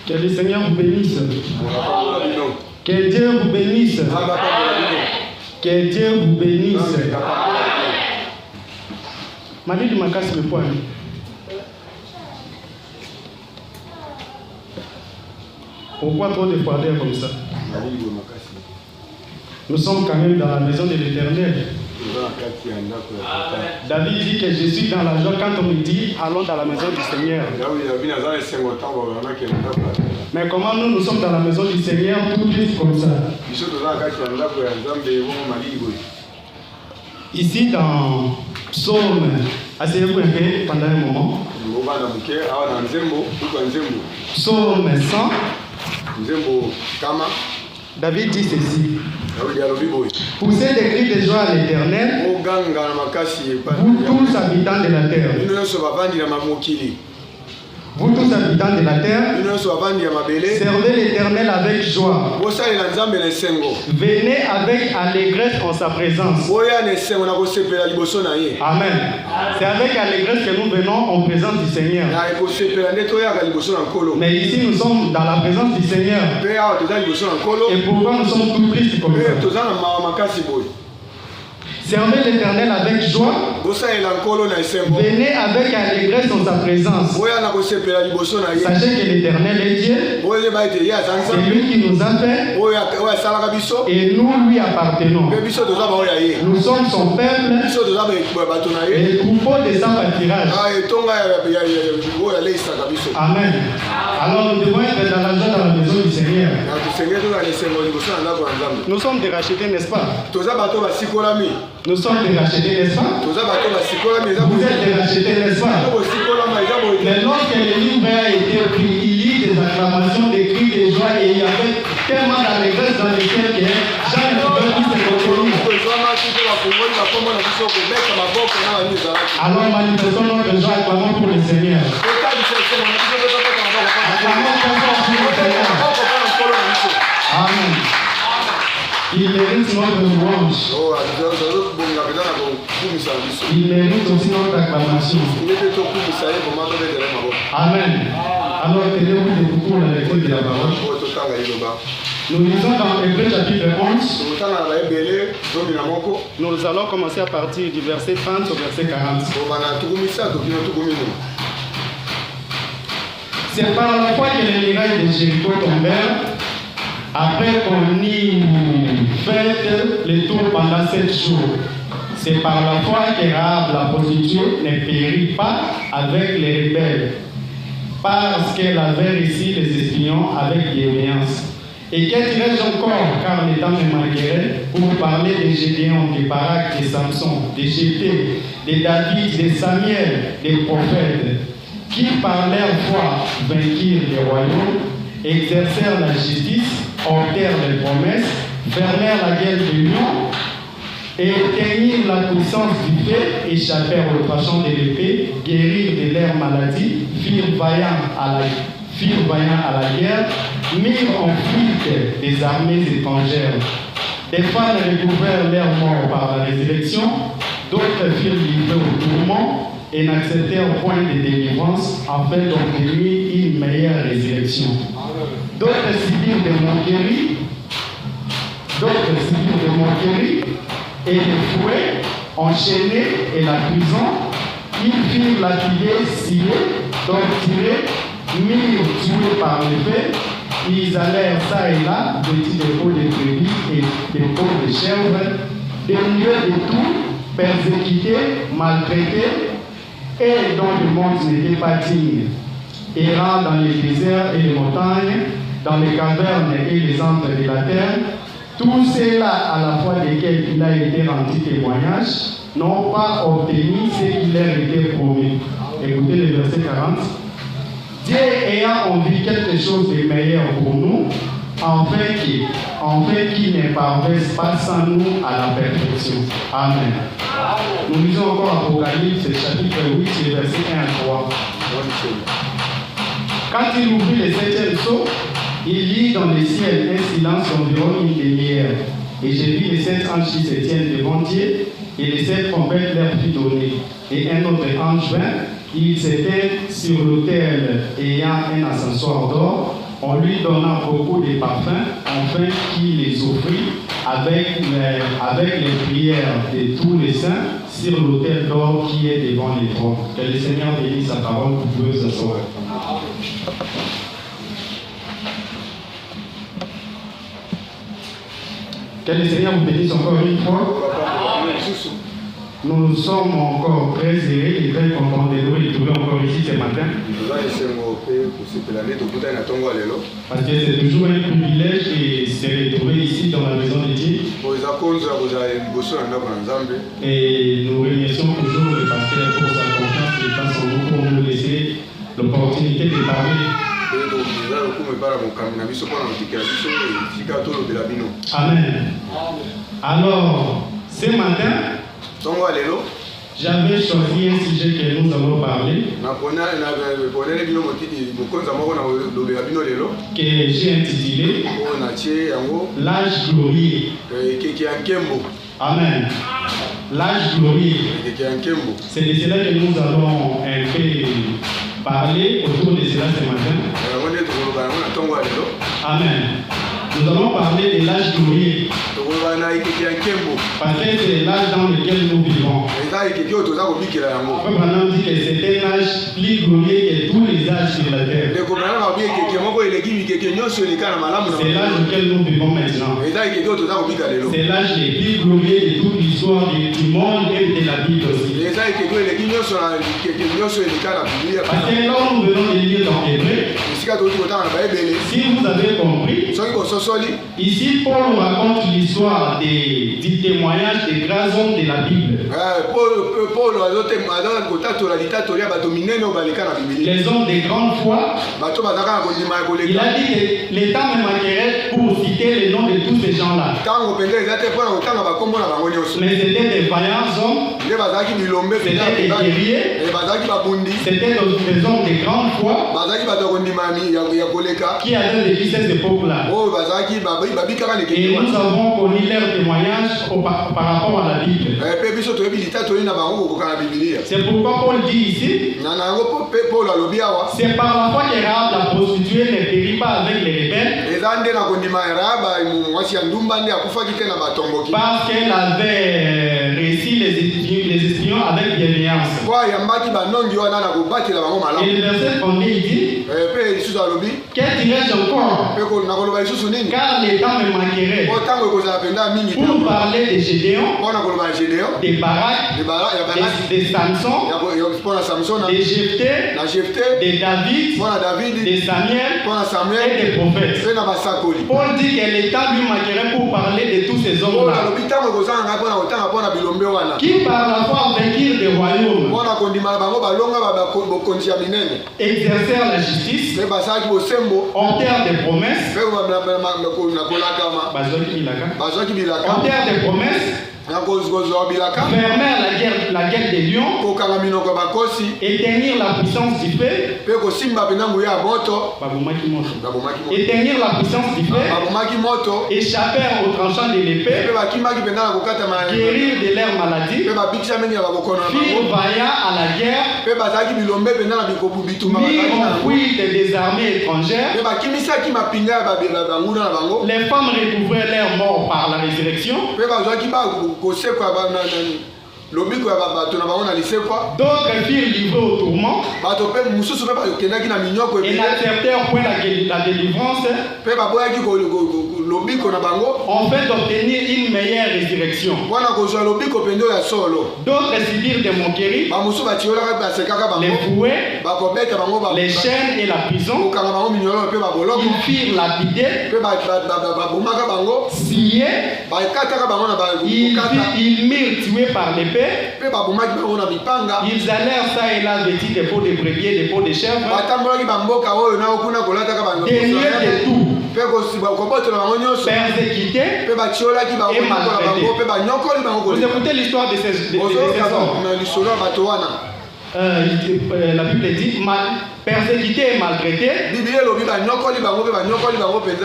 Que le Seigneur vous bénisse. Que Dieu vous bénisse. Que Dieu vous bénisse. Mali du Makassi le point. Pourquoi trop de froideur comme ça? Nous sommes quand même dans la maison de l'Éternel. David dit que je suis dans la joie quand on me dit allons dans la maison du Seigneur. Mais comment nous sommes dans la maison du Seigneur tout triste comme ça? Ici dans Psaume, asseyez-vous un peu pendant un moment. Psaume 100. David dit ceci. Poussez des cris de joie à l'Éternel, vous tous habitants de la terre. Vous tous habitants de la terre, servez l'Éternel avec joie. Venez avec allégresse en sa présence. Amen. C'est avec allégresse que nous venons en présence du Seigneur. Mais ici nous sommes dans la présence du Seigneur. Et pourquoi nous sommes tout tristes comme ça? Servez l'Éternel avec joie. Venez avec allégresse en sa présence. Sachez que l'Éternel est Dieu. C'est lui qui nous a fait. Et nous lui appartenons. Nous sommes son peuple. Les troupeaux de sa pâturage. Amen. Alors nous devons être dans la joie dans la maison du Seigneur. Nous sommes des rachetés, n'est-ce pas? Nous sommes des rachetés, n'est-ce pas? Vous êtes des rachetés, n'est-ce pas? Mais lorsque le livre a été pris, il lit des acclamations, des cris de joie et il y avait tellement d'allégresse dans le ciel que Jean ne pouvait plus se retenir. Alors manifestons notre joie, acclamons pour le Seigneur. Acclamons pour le Seigneur. Amen. Il mérite notre louange. Il mérite aussi notre acclamation. Amen. Alors, tenez-vous debout pour la lecture de la parole. Nous lisons dans Hébreux chapitre 11. Nous allons commencer à partir du verset 30 au verset 40. C'est par la foi que les murailles de Jéricho tombèrent. Après qu'on y fait le tour pendant 7 jours, c'est par la foi que Rahab la prostituée ne périt pas avec les rebelles, parce qu'elle avait réussi les espions avec bienveillance. Et que dirais-je encore, car le temps me manquerait, pour parler de Gédéon, de Barak, de Samson, de Jephthé, de David, de Samuel, des prophètes, qui par leur foi vainquirent les royaumes, exercèrent la justice, ôtèrent les promesses, fermèrent la guerre de Lyon, et éteignirent la puissance du feu, échappèrent aux tranchants de l'épée, guérirent de leurs maladies, firent vaillants à la guerre, mirent en fuite des armées étrangères. Des femmes recouvrèrent leur mort par la résurrection, d'autres furent livrés au tourment et n'acceptèrent point de délivrance afin d'obtenir une meilleure résurrection. D'autres subirent des moqueries, et des fouets, enchaînés et la prison. Ils furent lapidés, sciés, torturés, mis tués par l'épée. Ils allèrent ça et là, vêtus de peaux de brebis et de peaux de chèvres, dénués de tout, persécutés, maltraités, et dont le monde n'était pas digne, errant dans les déserts et les montagnes, dans les cavernes et les antres de la terre, tous ceux-là à la fois desquels il a été rendu témoignage, n'ont pas obtenu ce qui leur était promis. écoutez le verset 40. Dieu ayant envie quelque chose de meilleur pour nous, afin qu'il ne parvesse pas sans nous à la perfection. Amen. Nous lisons encore Apocalypse, chapitre 8, versets 1 à 3. Quand il ouvrit le 7e sceau, il lit dans le ciel un silence d'environ une demi-heure. Et j'ai vu les 7 anges qui se tiennent devant Dieu, et les 7 trompettes leur fut donnée. Et un autre ange vint, il s'était sur l'autel ayant un ascensoir d'or. On lui donna beaucoup de parfums, afin qu'il les offrit avec les prières de tous les saints sur l'autel d'or qui est devant les trônes. Que le Seigneur bénisse sa parole, vous pouvez vous asseoir. Que le Seigneur vous bénisse encore une fois. Nous sommes encore très heureux et très contents de nous retrouver encore ici ce matin. Parce que c'est toujours un privilège de se retrouver ici dans la maison de Dieu. Et nous remercions toujours le pasteur pour sa confiance et dans son groupe pour nous laisser l'opportunité de parler. Amen. Alors, ce matin, j'avais choisi un sujet que nous allons parler, que j'ai intitulé l'âge glorieux. Amen. L'âge glorieux. C'est de cela que nous allons un peu parler autour de cela ce matin. Amen. Nous allons parler de l'âge glorieux. Parce que c'est l'âge dans lequel nous vivons. Maintenant, on dit que c'est un âge plus glorieux que tous les âges sur la terre. C'est l'âge auquel nous vivons maintenant. C'est l'âge le plus glorieux de toute l'histoire du monde et de la Bible aussi. Parce que là, nous venons de lire dans Hébreu. Si vous avez compris, ici Paul raconte l'histoire du témoignage des grands hommes de la Bible. Les hommes de grande foi. Il a dit que le temps me manquerait pour citer les noms de tous ces gens-là. Mais c'était des vaillants hommes, c'était des guerriers, c'était des hommes de grande foi qui avaient vécu cette époque-là. Et nous avons connu leur témoignage par rapport à la Bible. C'est pourquoi Paul dit ici, c'est par la foi que Rahab la prostituée ne périt pas avec les rebelles, parce qu'elle avait réussi les espions avec bienveillance. Et le verset 32 dit, que dirais-je encore, car les temps me manquerait pour parler de Gédéon, des Barak, de Samson, de Jephthé, de David, de Samuel et des prophètes. Paul dit que le temps lui manquerait pour parler de tous ces hommes-là qui par la foi vainquirent des royaumes, exercèrent la justice, obtinrent des promesses, obtinrent des promesses, fermèrent la guerre des lions, éteignirent la puissance du feu, éteignirent la puissance du feu, échappèrent au tranchant de l'épée, guérirent de leurs maladies, firent vaillants à la guerre, mirent en fuite des armées étrangères, les femmes recouvraient leurs morts par la résurrection, d'autres firent livrer au tourment et n'acceptèrent point la délivrance afin d'obtenir une meilleure résurrection. D'autres subirent des moqueries, les fouets, les chaînes et la prison. Ils firent lapider, sciés, ils mirent tués par l'épée. Ils allèrent ça et là vêtis des peaux de brebis et des peaux de chèvres, dénués de tout, persécutés et maltraités. Vous écoutez l'histoire de ces hommes. La Bible dit persécutés et maltraités,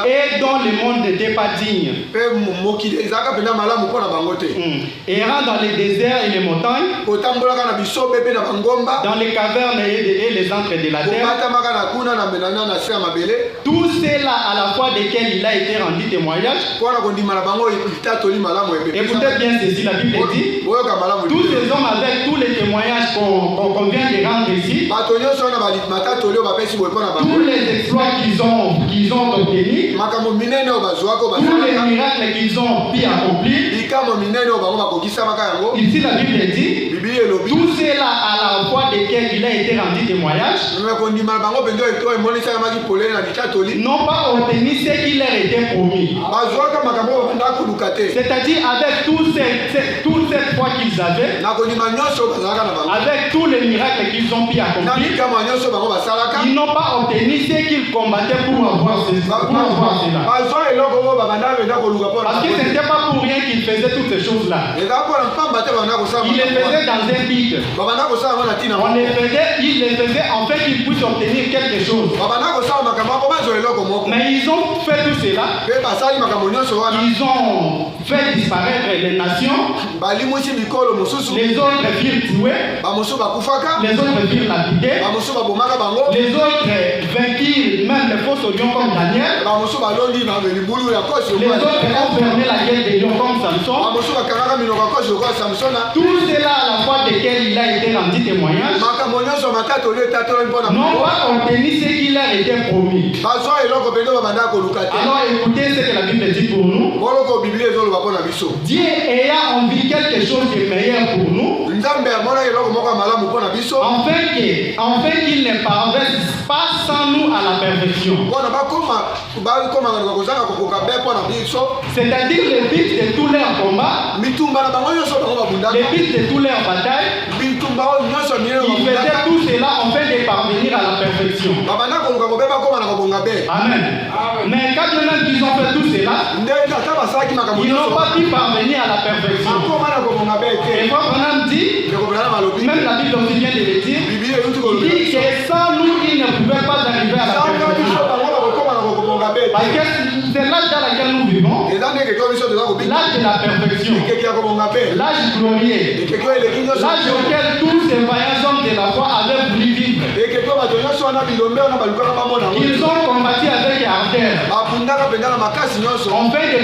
et dont le monde n'était pas digne, errant dans les déserts et les montagnes, dans les cavernes et les antres de la terre, tous ceux-là à la fois desquels il a été rendu témoignage. Écoutez bien ceci, la Bible dit, tous ces hommes avec tous les témoignages qu'on vient de rendre ici, tous les exploits qu'ils ont obtenus, tous les miracles qu'ils ont pu accomplir, ici la Bible dit, tous ceux-là à la fois desquels il a été rendu témoignage, n'ont pas obtenu ce qui leur était promis. C'est-à-dire avec toute cette foi qu'ils avaient, avec tous les miracles qu'ils ont pu accomplir, ils n'ont pas obtenu ce qu'ils combattaient pour avoir cela. Parce que ce n'était pas pour rien qu'ils faisaient toutes ces choses-là. Ils les faisaient dans un but. Ils les faisaient en fait qu'ils puissent obtenir quelque chose. Mais ils ont fait tout cela. Ils ont fait disparaître les nations. Les autres firent tuer. Les autres firent lapider. Les autres vainquirent même les faux lions comme Daniel. Les autres ont fermé la gueule des lions comme Samson. Tout cela à la fois desquels il a été rendu témoignage, n'ont pas obtenu ce qu'il a été promis. Alors écoutez ce que la Bible dit pour nous. Dieu ayant envie quelque chose de meilleur pour nous, afin qu'il ne parvienne pas sans nous à la perfection. C'est-à-dire le but de tous leurs combats, le but de tous leurs batailles, ils faisaient tout cela afin de parvenir à la perfection. Amen. Mais quand même qu'ils ont fait tout cela, ils n'ont pas pu parvenir à la perfection. Et quand on dit, même la Bible aussi vient de le dire, il dit que sans nous, ils ne pouvaient pas arriver à la perfection. Parce que c'est l'âge dans lequel nous vivons, l'âge de la perfection, l'âge glorieux, l'âge auquel tous ces vaillants hommes de la foi avaient voulu vivre. Ils ont combattu avec ardeur afin de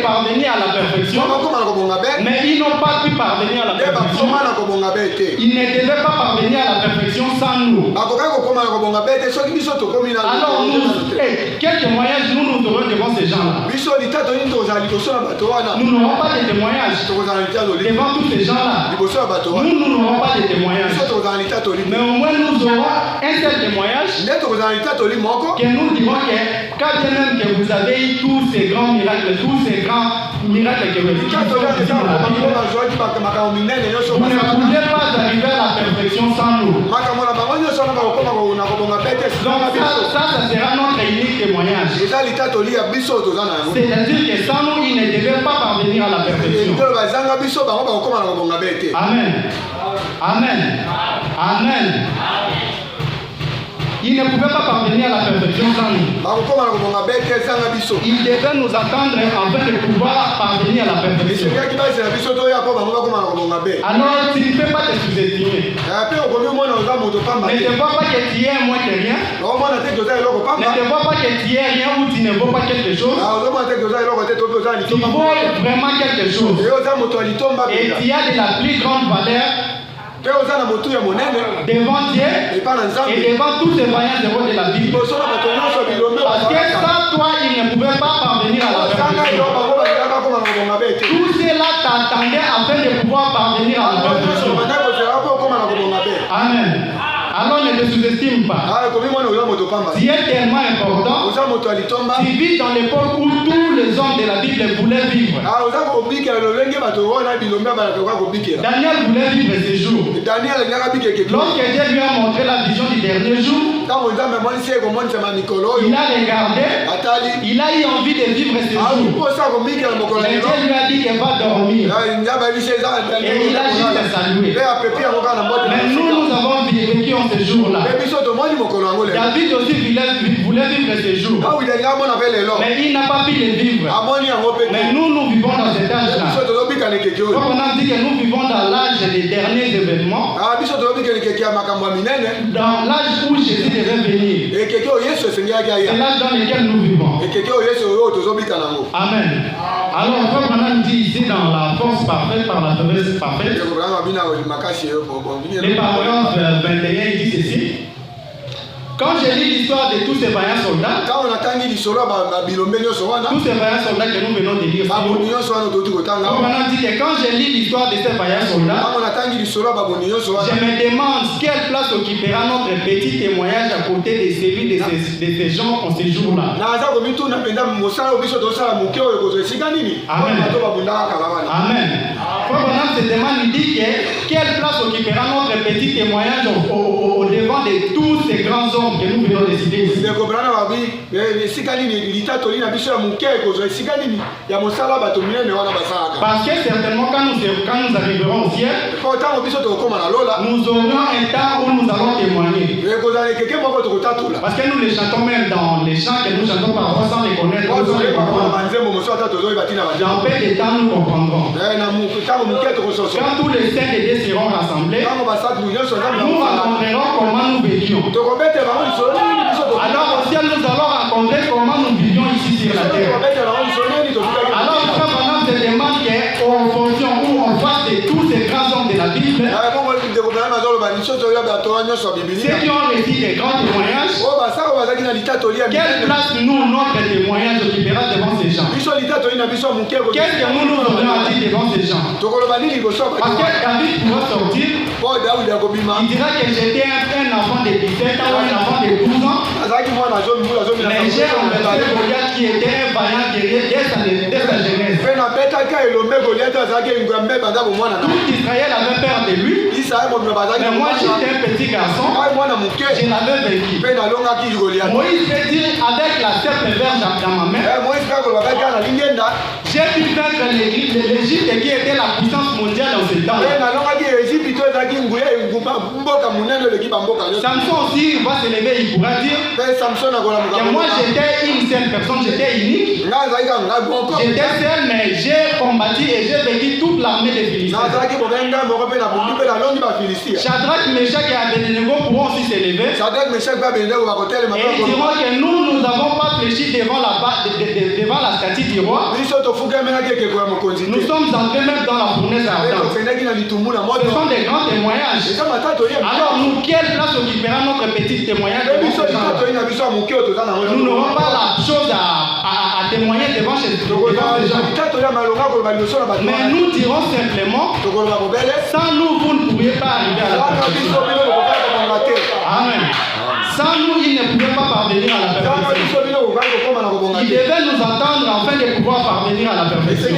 parvenir à la perfection, mais ils n'ont pas pu parvenir à la perfection. Ils ne devaient pas parvenir à la perfection sans nous. Alors nous, quel témoignage nous aurons devant ces gens-là? Nous n'aurons pas de témoignage devant tous ces gens-là. Nous n'aurons pas de témoignage. Mais au moins nous aurons un seul témoignage que nous dirons que quand même que vous avez eu tous ces grands miracles, tous ces grands miracles que vous avez, vous ne pouvez pas arriver à la perfection sans nous. Donc ça sera notre unique témoignage. C'est-à-dire que sans nous, ils ne devaient pas parvenir à la perfection. Amen. Amen. Amen. Ils ne pouvaient pas parvenir à la perfection sans nous. Ils devaient nous attendre afin de pouvoir parvenir à la perfection. Alors tu ne peux pas te sous-estimer. Ne te vois pas que tu es moins que rien. Ne te vois pas que tu es rien ou tu ne vaux pas quelque chose. Tu vaux vraiment quelque chose. Et tu as de la plus grande valeur devant Dieu et devant tous ces voyants de la Bible. Parce que sans toi, ils ne pouvaient pas parvenir à la perfection. attendait afin de pouvoir parvenir à la perfection. Amen. Alors ne te sous-estime pas. Tu es tellement important. Tu vis dans l'époque où tous les hommes de la Bible voulaient vivre. Daniel voulait vivre ces jours. Lorsque Dieu lui a montré la vision du dernier jour, il a regardé, il a eu envie de vivre ces jours. Mais Dieu lui a dit qu'elle va dormir. Et il a juste salué. Mais nous avons vécu en ce jour-là. David aussi voulait vivre ces jours. Mais il n'a pas pu les vivre. Mais nous vivons dans cet âge-là. Comme on a dit que nous vivons dans l'âge des derniers événements. Dans l'âge où Jésus devait venir. C'est l'âge dans lequel nous vivons. Amen. Alors, comme on a dit ici dans la force parfaite par la faiblesse parfaite, les paragraphes 21 disent ceci. Quand j'ai lu l'histoire de tous ces vaillants soldats, tous ces vaillants soldats que nous venons de lire, on a dit que quand j'ai lu l'histoire de ces vaillants soldats, je me demande quelle place occupera notre petit témoignage à côté de celui de ces gens en ces jours-là. Amen. Amen. Frère se demande, il dit que quelle place occupera notre petit témoignage au devant de tous ces grands hommes que nous venons de citer ici. Parce que certainement quand nous arriverons au ciel, nous aurons un temps où nous allons témoigner. Parce que nous les chantons même dans les chants que nous chantons parfois sans les connaître. Dans peu de temps nous comprendrons. Quand tous les saints de Dieu seront rassemblés, nous rencontrerons comment nous véquions. Alors au ciel nous allons rencontrer comment nous vivions ici sur la terre. Alors frère, se demande qu'en fonction où on fasse de tous ces grands hommes de la Bible, ceux qui ont réussi des grands témoignages, quelle place nous, notre témoignage occupera devant ces gens? Qu'est-ce que nous aurions à dire devant ces gens? Parce que David pourra sortir, il dira que j'étais un enfant de 17 ans ou un enfant de 12 ans, mais j'ai renversé Goliath qui était un vaillant guerrier dès sa jeunesse. Tout Israël avait peur de lui. Mais moi j'étais un petit garçon, je l'avais vaincu. Moïse peut dire avec la serpe verge dans ma main, j'ai pu vaincre l'Égypte qui était la puissance mondiale dans ce temps. Samson aussi va se lever, il pourra dire que moi j'étais une seule personne, j'étais unique. J'étais seul, mais j'ai combattu et j'ai vaincu toute l'armée des Philistins. Shadrach, Meshach et Abednego pourront aussi s'élever. Et ils diront que nous n'avons pas fléchi devant la statue du roi. Nous sommes entrés même dans la fournaise ardente. Ce sont des grands témoignages. Alors nous, quelle place occupera notre petit témoignage? Nous n'aurons pas la chose à témoigner devant ces gens. Mais nous dirons simplement, sans nous, vous ne pourriez pas arriver à la perfection. Amen. Sans nous, il ne pouvait pas parvenir à la perfection. Il devait nous attendre afin de pouvoir parvenir à la perfection.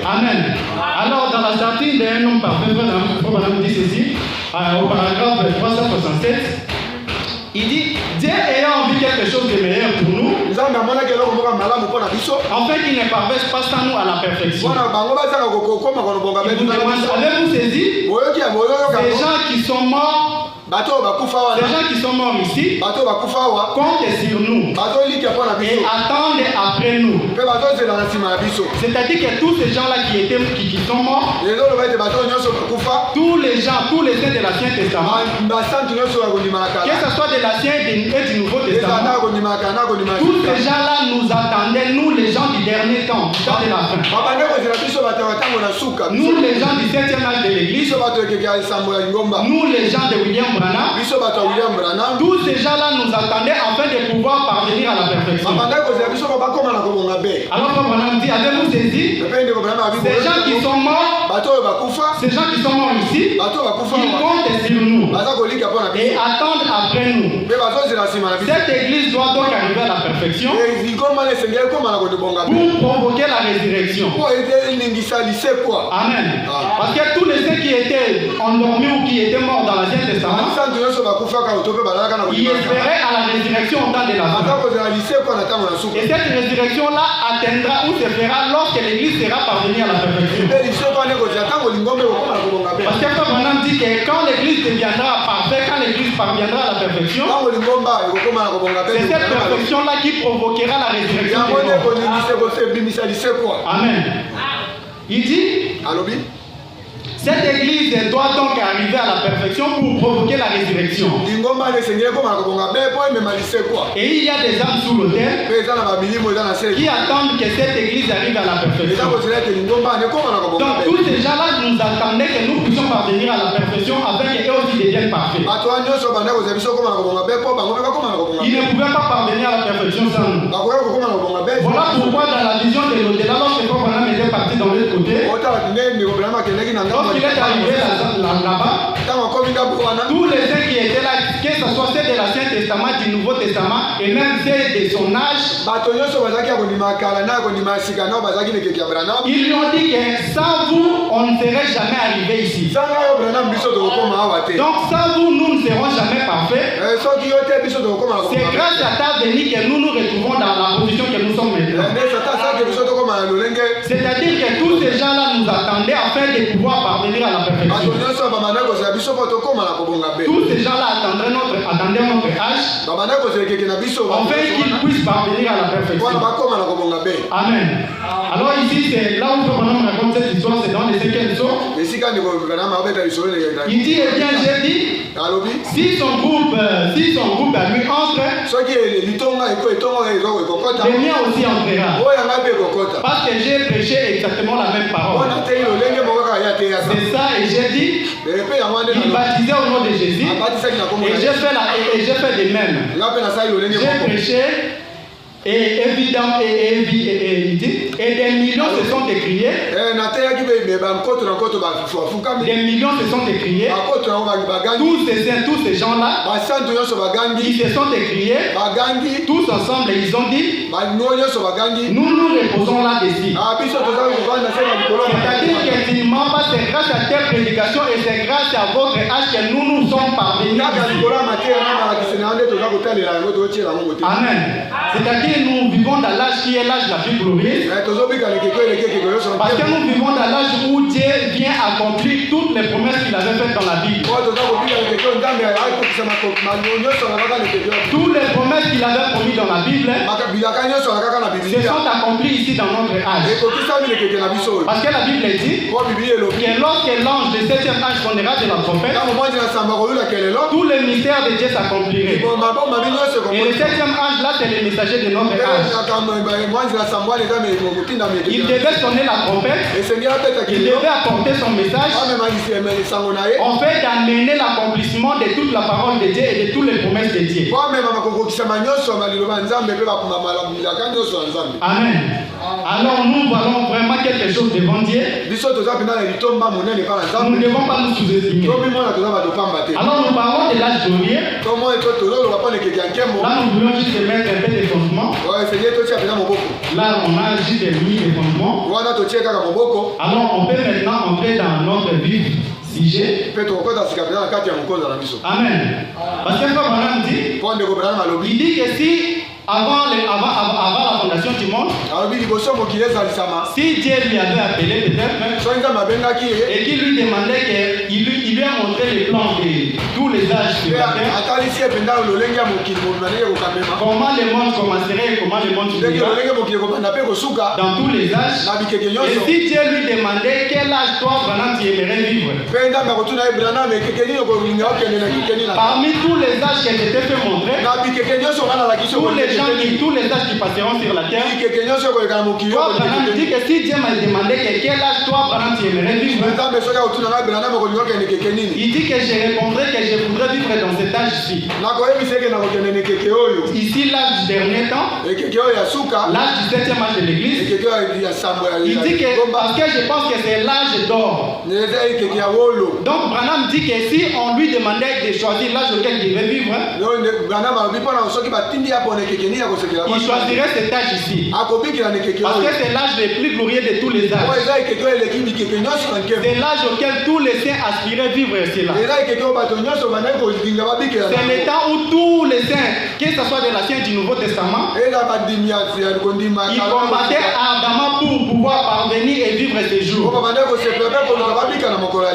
Amen. Alors, dans la sortie d'un homme parfait, on dit ceci, au paragraphe 367, il dit, Dieu ayant envie quelque chose de meilleur pour nous, en fait, il ne parvient pas sans nous à la perfection. Avez-vous saisi? Ces gens qui sont morts, les gens qui sont morts ici comptent sur nous et attendent après nous. C'est-à-dire que tous ces gens-là qui sont morts, tous les gens, tous les saints de l'Ancien Testament, que ce soit de l'Ancien et du Nouveau Testament, tous ces gens-là nous attendaient, nous les gens du dernier temps, du temps de la fin. Nous les gens du 7e âge de l'Église, nous les gens de William Branham, tous ces gens-là nous attendaient afin de pouvoir parvenir à la perfection. Alors Branham dit, avez-vous saisi? Ces gens qui sont morts, ces gens qui sont morts ici, ils comptent sur nous et attendent après nous. Cette église doit donc arriver à la perfection pour provoquer la résurrection. Amen. Parce que tous les ceux qui étaient endormis ou qui étaient morts dans l'Ancien Testament, ils espéraient à la résurrection au temps de la fin. Et cette résurrection-là atteindra ou se fera lorsque l'église sera parvenue à la perfection. Parce que Branham dit que quand l'église deviendra parfaite, quand l'église parviendra à la perfection, c'est cette perfection-là qui provoquera la résurrection. Amen. Il dit, cette église doit donc arriver à la perfection pour provoquer la résurrection. Et il y a des âmes sous l'autel qui attendent que cette église arrive à la perfection. Donc tous ces gens-là nous attendaient que nous puissions parvenir à la perfection afin qu'eux aussi deviennent parfaits. Ils ne pouvaient pas parvenir à la perfection sans nous. Voilà pourquoi dans la vision de l'au-delà, lorsque Branham était parti dans l'autre côté, il est arrivé là-bas, tous les saints qui étaient là, que ce soit ceux de l'Ancien Testament, du Nouveau Testament, et même ceux de son âge, ils lui ont dit que sans vous, on ne serait jamais arrivé ici. Donc sans vous, nous ne serons jamais parfaits. C'est grâce à ta venue que nous nous retrouvons dans la position que nous sommes maintenant. C'est-à-dire que tous ces gens-là nous attendaient afin de pouvoir parvenir à la perfection. Tous ces gens-là attendaient notre âge afin qu'ils puissent parvenir à la perfection. Amen. Alors ici, c'est là où Branham raconte cette histoire, c'est dans les 5e psaume. Il dit, eh bien, j'ai dit, si son groupe à lui entre, le mien aussi entrera. Parce que j'ai prêché exactement la même parole. C'est ça, et j'ai dit, il baptisait au nom de Jésus, et j'ai fait de même. J'ai prêché, et évidemment, et des millions se sont décriés. Des millions se sont décriés. Tous ces gens-là, ils se sont décriés. Tous ensemble, ils ont dit, nous nous reposons là-dessus. C'est-à-dire qu'effectivement, c'est grâce à telle prédication et c'est grâce à votre âge que nous nous sommes parvenus. Amen. C'est-à-dire nous vivons dans l'âge qui est l'âge de la vie glorieuse. Parce que nous vivons dans l'âge où Dieu vient accomplir toutes les promesses qu'il avait faites dans la Bible. Toutes les promesses qu'il avait promises dans la Bible se sont accomplies ici dans notre âge. Parce que la Bible dit que lorsque l'ange du 7e âge sonnera de la trompette, tous les mystères de Dieu s'accompliraient. Et le 7e âge là, c'est le messager de notre âge. Il devait sonner la trompette, il devait apporter son message, en fait d'amener l'accomplissement de toute la parole de Dieu et de toutes les promesses de Dieu. Amen. Alors nous voyons vraiment quelque chose devant Dieu. Nous ne devons pas nous sous-estimer. Alors nous parlons de l'âge glorieux. Là nous voulons juste mettre un peu de fondement. Là on a juste mis les fondements. Alors on peut maintenant entrer dans notre vif sujet. Amen. Parce que Branham dit, il dit que si avant la fondation du monde, si Dieu lui avait appelé peut-être et qu'il lui demandait qu'il lui a montré les plans de tous les âges de la terre, comment le monde commencerait et comment le monde finirait dans tous les âges. Et si Dieu lui demandait quel âge toi Branham tu aimerais vivre, parmi tous les âges qu'elle t'était fait montrer, tous les gens qui tous les âges qui passeront sur la terre. Toi, Branham dit que si Dieu m'a demandé que quel âge toi, Branham, tu aimerais vivre, il dit que je répondrai que je voudrais vivre dans cet âge-ci. Ici, l'âge du dernier temps, l'âge du 7e âge de l'église. Il dit que parce que je pense que c'est l'âge d'or. Donc Branham dit que si on lui demandait de choisir l'âge auquel il veut vivre, il choisirait cet âge ici. Parce que c'est l'âge le plus glorieux de tous les âges. C'est l'âge auquel tous les saints aspiraient vivre cela. C'est le temps où tous les saints, que ce soit de l'Ancien du Nouveau Testament, ils combattaient ardemment pour pouvoir parvenir et vivre ces jours.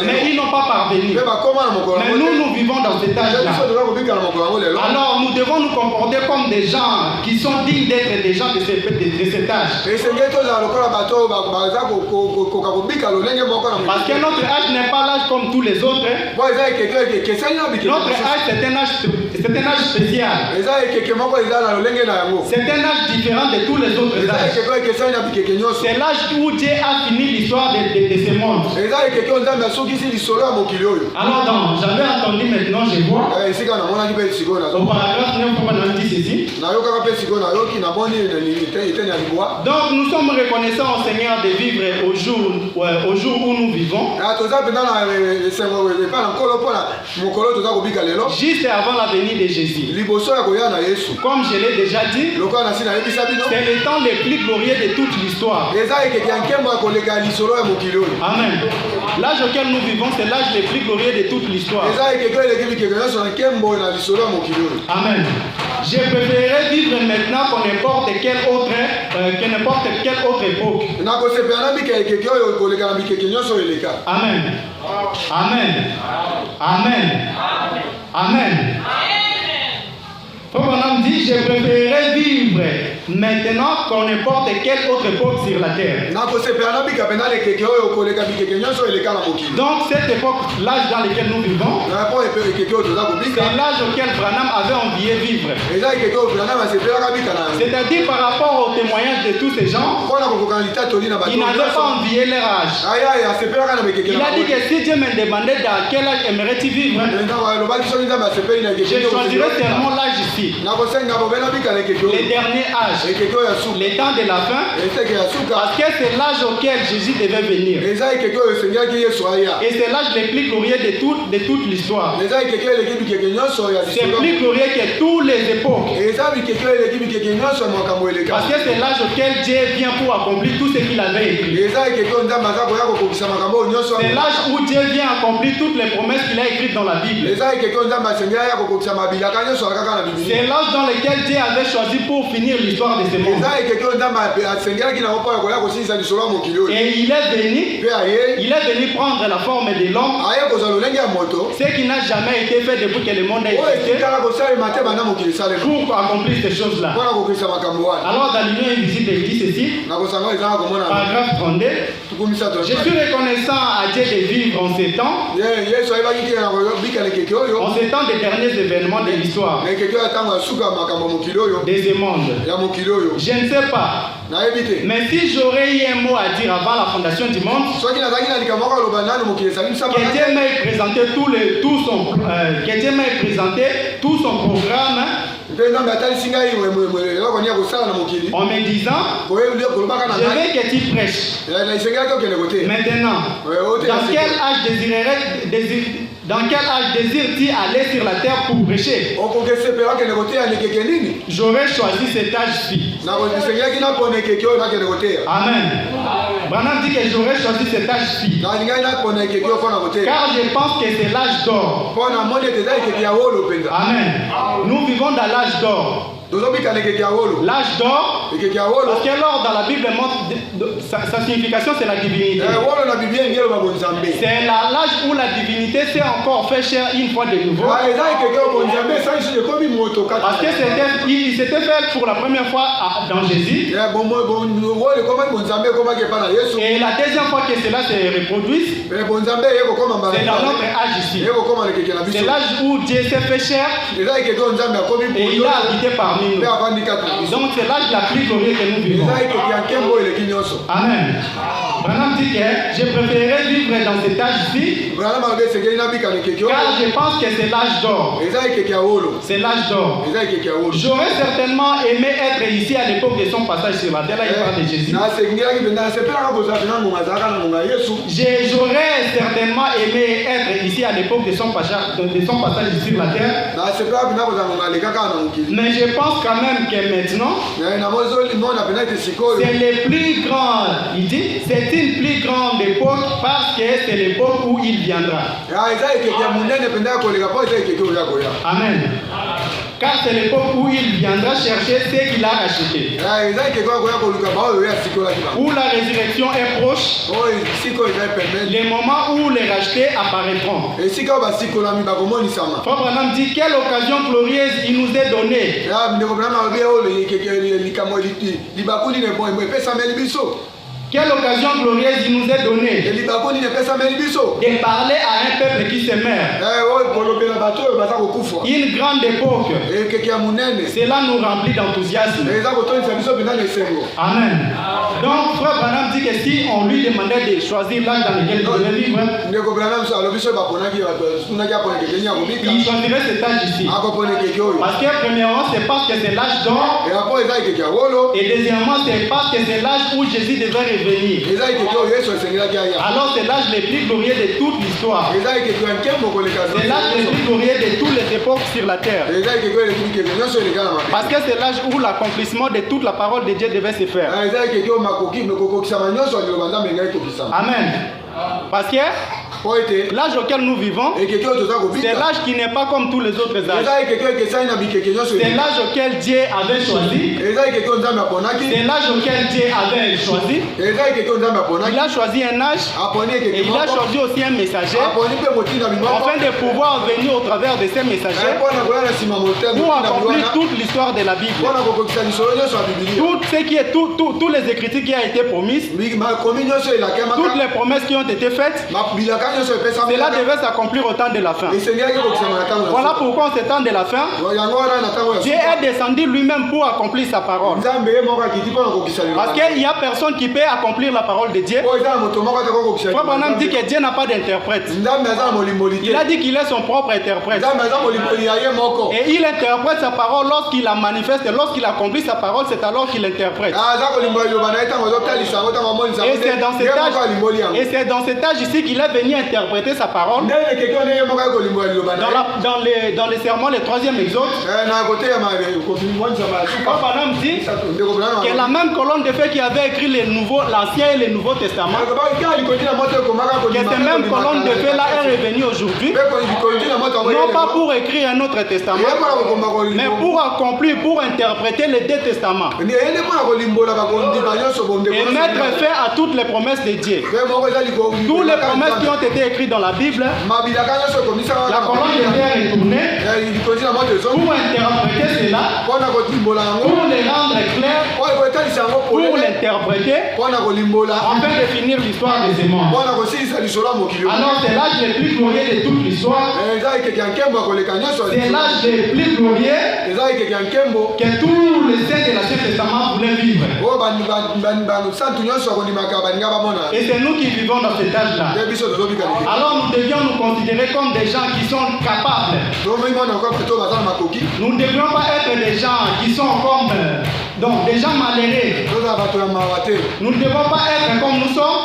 Mais ils n'ont pas parvenu. Mais nous vivons dans cet âge-là. Alors nous devons nous comporter comme des gens qui sont dignes d'être des gens de cet âge. Parce que notre âge n'est pas l'âge comme tous les autres. Notre âge, c'est un âge spécial. C'est un âge différent de tous les autres âges. C'est l'âge où Dieu a fini l'histoire de ce monde. Alors j'avais entendu maintenant, je vois, au paragraphe 9, on dit ceci. Donc nous sommes reconnaissants au Seigneur de vivre au jour où nous vivons. Juste avant la venue de Jésus. Comme je l'ai déjà dit, c'est le temps le plus glorieux de toute l'histoire. Amen. L'âge auquel nous vivons, c'est l'âge le plus glorieux de toute l'histoire. Amen. Je préférerais vivre maintenant que n'importe quelle autre époque. Amen. Amen. Amen. Amen. Branham dit, je préférerais vivre maintenant qu'on n'importe quelle autre époque sur la terre. Donc cette époque, l'âge dans lequel nous vivons, c'est l'âge auquel Branham avait envié vivre. C'est-à-dire par rapport au témoignage de tous ces gens, il n'avait pas envié leur âge. Il a dit que si Dieu me demandait dans quel âge aimerais-tu vivre, je choisirais seulement l'âge ici. Le dernier âge, le temps de la fin, parce que c'est l'âge auquel Jésus devait venir. Et c'est l'âge le plus glorieux de toute l'histoire. C'est plus glorieux que toutes les époques. Parce que c'est l'âge auquel Dieu vient pour accomplir tout ce qu'il avait écrit. C'est l'âge où Dieu vient accomplir toutes les promesses qu'il a écrites dans la Bible. C'est l'âge dans lequel Dieu avait choisi pour finir l'histoire de ce monde. Et il est venu prendre la forme de l'homme, ce qui n'a jamais été fait depuis que le monde a existé, pour accomplir ces choses-là. Alors dans l'Union invisible, il dit ceci, paragraphe 32, je suis reconnaissant à Dieu de vivre en ces temps, en ces temps des derniers événements de l'histoire, des mondes. Je ne sais pas. Mais si j'aurais eu un mot à dire avant la fondation du monde, que Dieu m'ait présenté tout son programme, en me disant, je veux que tu prêches. Maintenant, dans quel âge désires-tu aller sur la terre pour prêcher? J'aurais choisi cet âge-ci. Amen. Branham dit que j'aurais choisi cet âge-ci. Car je pense que c'est l'âge d'or. Amen. Nous vivons dans l'âge d'or. L'âge d'or, parce que l'or dans la Bible montre sa signification, c'est la divinité. C'est l'âge où la divinité s'est encore fait chair une fois de nouveau. Parce que il s'était fait pour la première fois dans Jésus. Et la deuxième fois que cela se reproduit, c'est dans notre âge ici. C'est l'âge où Dieu s'est fait chair et il a habité parmi parmi nous. Donc c'est l'âge la plus glorieuse que nous vivons. Amen. Branham dit que je préférerais vivre dans cet âge-ci, car je pense que c'est l'âge d'or. C'est l'âge d'or. J'aurais certainement aimé être ici à l'époque de son passage sur la terre. Là, il parle de Jésus. J'aurais certainement aimé être ici à l'époque de son passage sur la terre. Mais je pense quand même que maintenant, c'est le plus grand. Il dit, c'est une plus grande époque parce que c'est l'époque où il viendra. Amen. Car c'est l'époque où il viendra chercher ce qu'il a acheté. Où la résurrection est proche. Les moments où les rachetés apparaîtront. Frère Branham dit quelle occasion glorieuse il nous est donnée. Quelle occasion glorieuse il nous est donnée de parler à un peuple qui se meurt. Une grande époque. Cela nous remplit d'enthousiasme. Amen. Donc, Frère Branham dit que si on lui demandait de choisir l'âge dans lequel il devait vivre, il choisirait cet âge ici. Parce que premièrement, c'est parce que c'est l'âge d'or. Et deuxièmement, c'est parce que c'est l'âge où Jésus devait revenir. Alors c'est l'âge le plus glorieux de toute l'histoire. C'est l'âge le plus glorieux de toutes les époques sur la terre. Parce que c'est l'âge où l'accomplissement de toute la parole de Dieu devait se faire. Amen. Parce que l'âge auquel nous vivons, c'est l'âge qui n'est pas comme tous les autres âges. C'est l'âge auquel Dieu avait choisi. C'est l'âge auquel Dieu avait choisi. Il a choisi un âge et il a choisi aussi un messager afin de pouvoir venir au travers de ces messagers pour accomplir toute l'histoire de la Bible. Tous les écritures qui ont été promises, toutes les promesses qui ont été faites, cela devait s'accomplir au temps de la fin. Voilà pourquoi en ce temps de la fin, Dieu est descendu lui-même pour accomplir sa parole. Parce qu'il n'y a personne qui peut accomplir la parole de Dieu. Frère Branham dit que Dieu n'a pas d'interprète. Il a dit qu'il est son propre interprète. Et il interprète sa parole lorsqu'il la manifeste. Et lorsqu'il accomplit sa parole, c'est alors qu'il interprète. Et c'est dans cet âge ici qu'il est venu interpréter sa parole. Dans les sermons, le 3e exode, Branham dit que la même colonne de feu qui avait écrit l'Ancien et le Nouveau Testament, que cette même colonne de feu là est revenue aujourd'hui, non pas pour écrire un autre testament, mais pour accomplir, pour interpréter les deux testaments et mettre fin à toutes les promesses de Dieu. Toutes les promesses qui ont été écrites dans la Bible, la colonne de feu est tournée pour interpréter cela, pour les rendre clairs, pour l'interpréter, afin de finir l'histoire des aimants. Alors c'est l'âge le plus glorieux de toute l'histoire. C'est l'âge le plus glorieux que tous les saints de l'Ancien Testament voulaient vivre. Et c'est nous qui vivons dans cet âge-là. Alors nous devions nous considérer comme des gens qui sont capables. Nous ne devions pas être des gens qui sont comme des gens malheureux. Nous ne devons pas être comme nous sommes.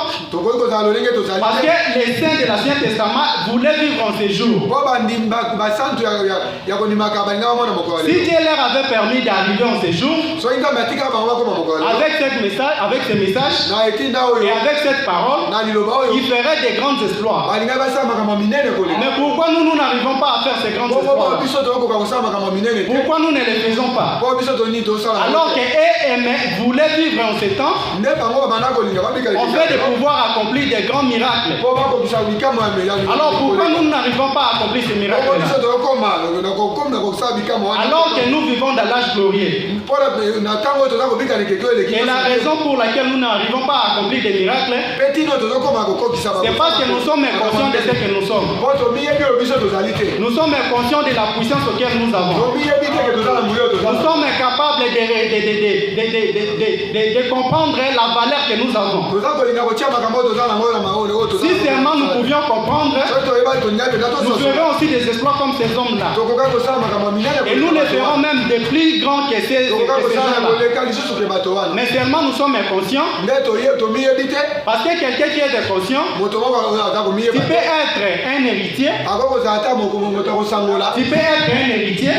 Parce que les saints de l'Ancien Testament voulaient vivre en ces jours. Si Dieu leur avait permis d'arriver en ces jours, avec ce message et avec cette parole, il ferait des grands exploits. Mais pourquoi nous n'arrivons pas à faire ces grands exploits? Pourquoi nous ne les faisons pas? Alors qu'eux voulaient vivre en ces temps, on fait de pouvoir accomplir des grands miracles. Alors pourquoi nous n'arrivons pas à accomplir ces miracles? Alors que nous vivons dans l'âge glorieux. Et la raison pour laquelle nous n'arrivons pas à accomplir des miracles, c'est parce que nous sommes inconscients de ce que nous sommes. Nous sommes inconscients de la puissance auquel nous avons. Nous sommes incapables de comprendre la valeur que nous avons. Si seulement nous pouvions comprendre, nous ferions aussi des exploits comme ces hommes-là. Et nous les ferons même des plus grands que ces gens-là. Mais seulement nous sommes inconscients. Parce que quelqu'un qui est inconscient, tu peux être un héritier. Tu peux être un héritier.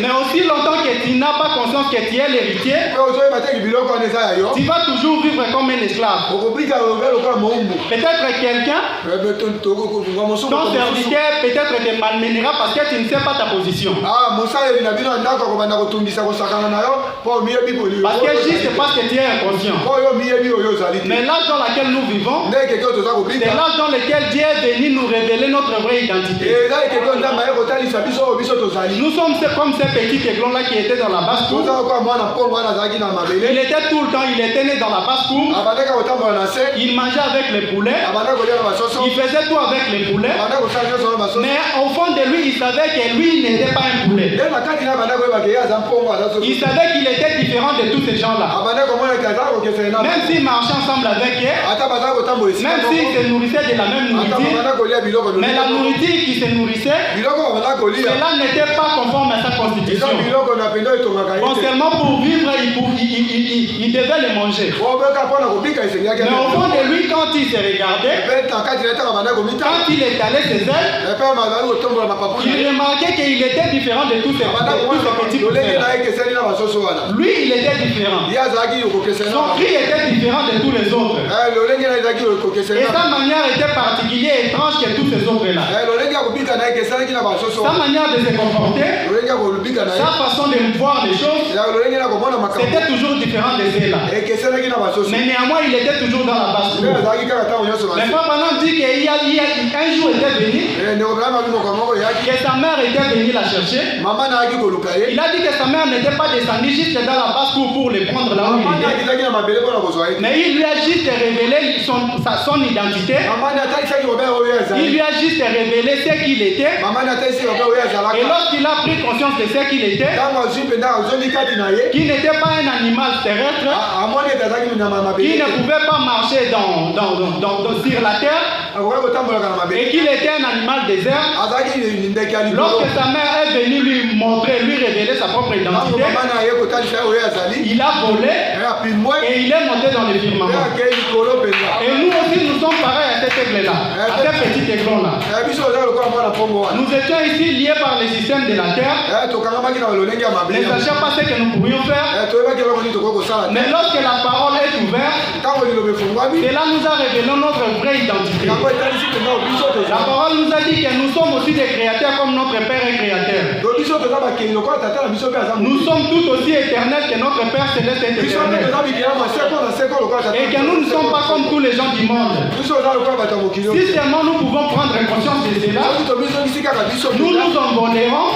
Mais aussi longtemps que tu n'as pas conscience que tu es l'héritier, tu vas toujours vivre comme un esclave. Peut-être quelqu'un, ton serviteur peut-être te malmènera parce que tu ne sais pas ta position. Parce que juste parce que tu es inconscient. Mais l'âge dans lequel nous vivons, c'est l'âge dans lequel Dieu est venu nous révéler notre vraie identité. Nous sommes comme ces petits aiglons-là qui étaient dans la basse-cour. Il était tout le temps, il était né dans la basse-cour. Il mangeait avec les poulets. Il faisait tout avec les poulets. Mais au fond de lui, il savait que lui n'était pas un poulet. Il savait qu'il était différent de tous ces gens-là. Même s'il marchait ensemble avec eux, même s'il se nourrissait de la même nourriture, mais la nourriture qui se nourrissait, cela n'était pas conforme à sa constitution. Bon, seulement pour vivre, il devait les manger. Mais au fond de lui, quand il se regardait, quand il étalait ses ailes, il remarquait qu'il était différent de tous ces petits poussins. Lui, il était différent. Son cri était différent de tous les autres. Et sa manière était particulière et étrange que tous ces autres-là. Sa manière de se comporter, sa façon de voir les choses, c'était toujours différent de celle-là. Mais néanmoins, il était toujours dans la basse cour. Mais Papa dit qu'un jour était venu, que sa mère était venue la chercher. Il a dit que sa mère n'était pas descendue juste dans la basse cour pour les prendre là où il était. Mais il lui a juste révélé son identité. Il lui a juste révélé ce qu'il était. Et lorsqu'il a pris conscience de ce qu'il était, qu'il n'était pas un animal terrestre, qu'il ne pouvait pas marcher sur la terre, et qu'il était un animal désert, lorsque sa mère est venue lui montrer, lui révéler sa propre identité, il a volé et il est monté dans le firmament. Et nous aussi, nous sommes pareils à cet aigle-là, à cet petit aiglon-là. Nous étions ici liés par le système de la terre. Ne sachant pas ce que nous pourrions faire. Mais lorsque la parole est ouverte, cela nous a révélé notre vraie identité. La parole nous a dit que nous sommes aussi des créateurs comme notre Père est créateur. Nous sommes tout aussi éternels que notre Père céleste est éternel. Et que nous ne sommes pas comme tous les gens du monde. Si seulement nous pouvons prendre conscience de cela, nous nous envolerons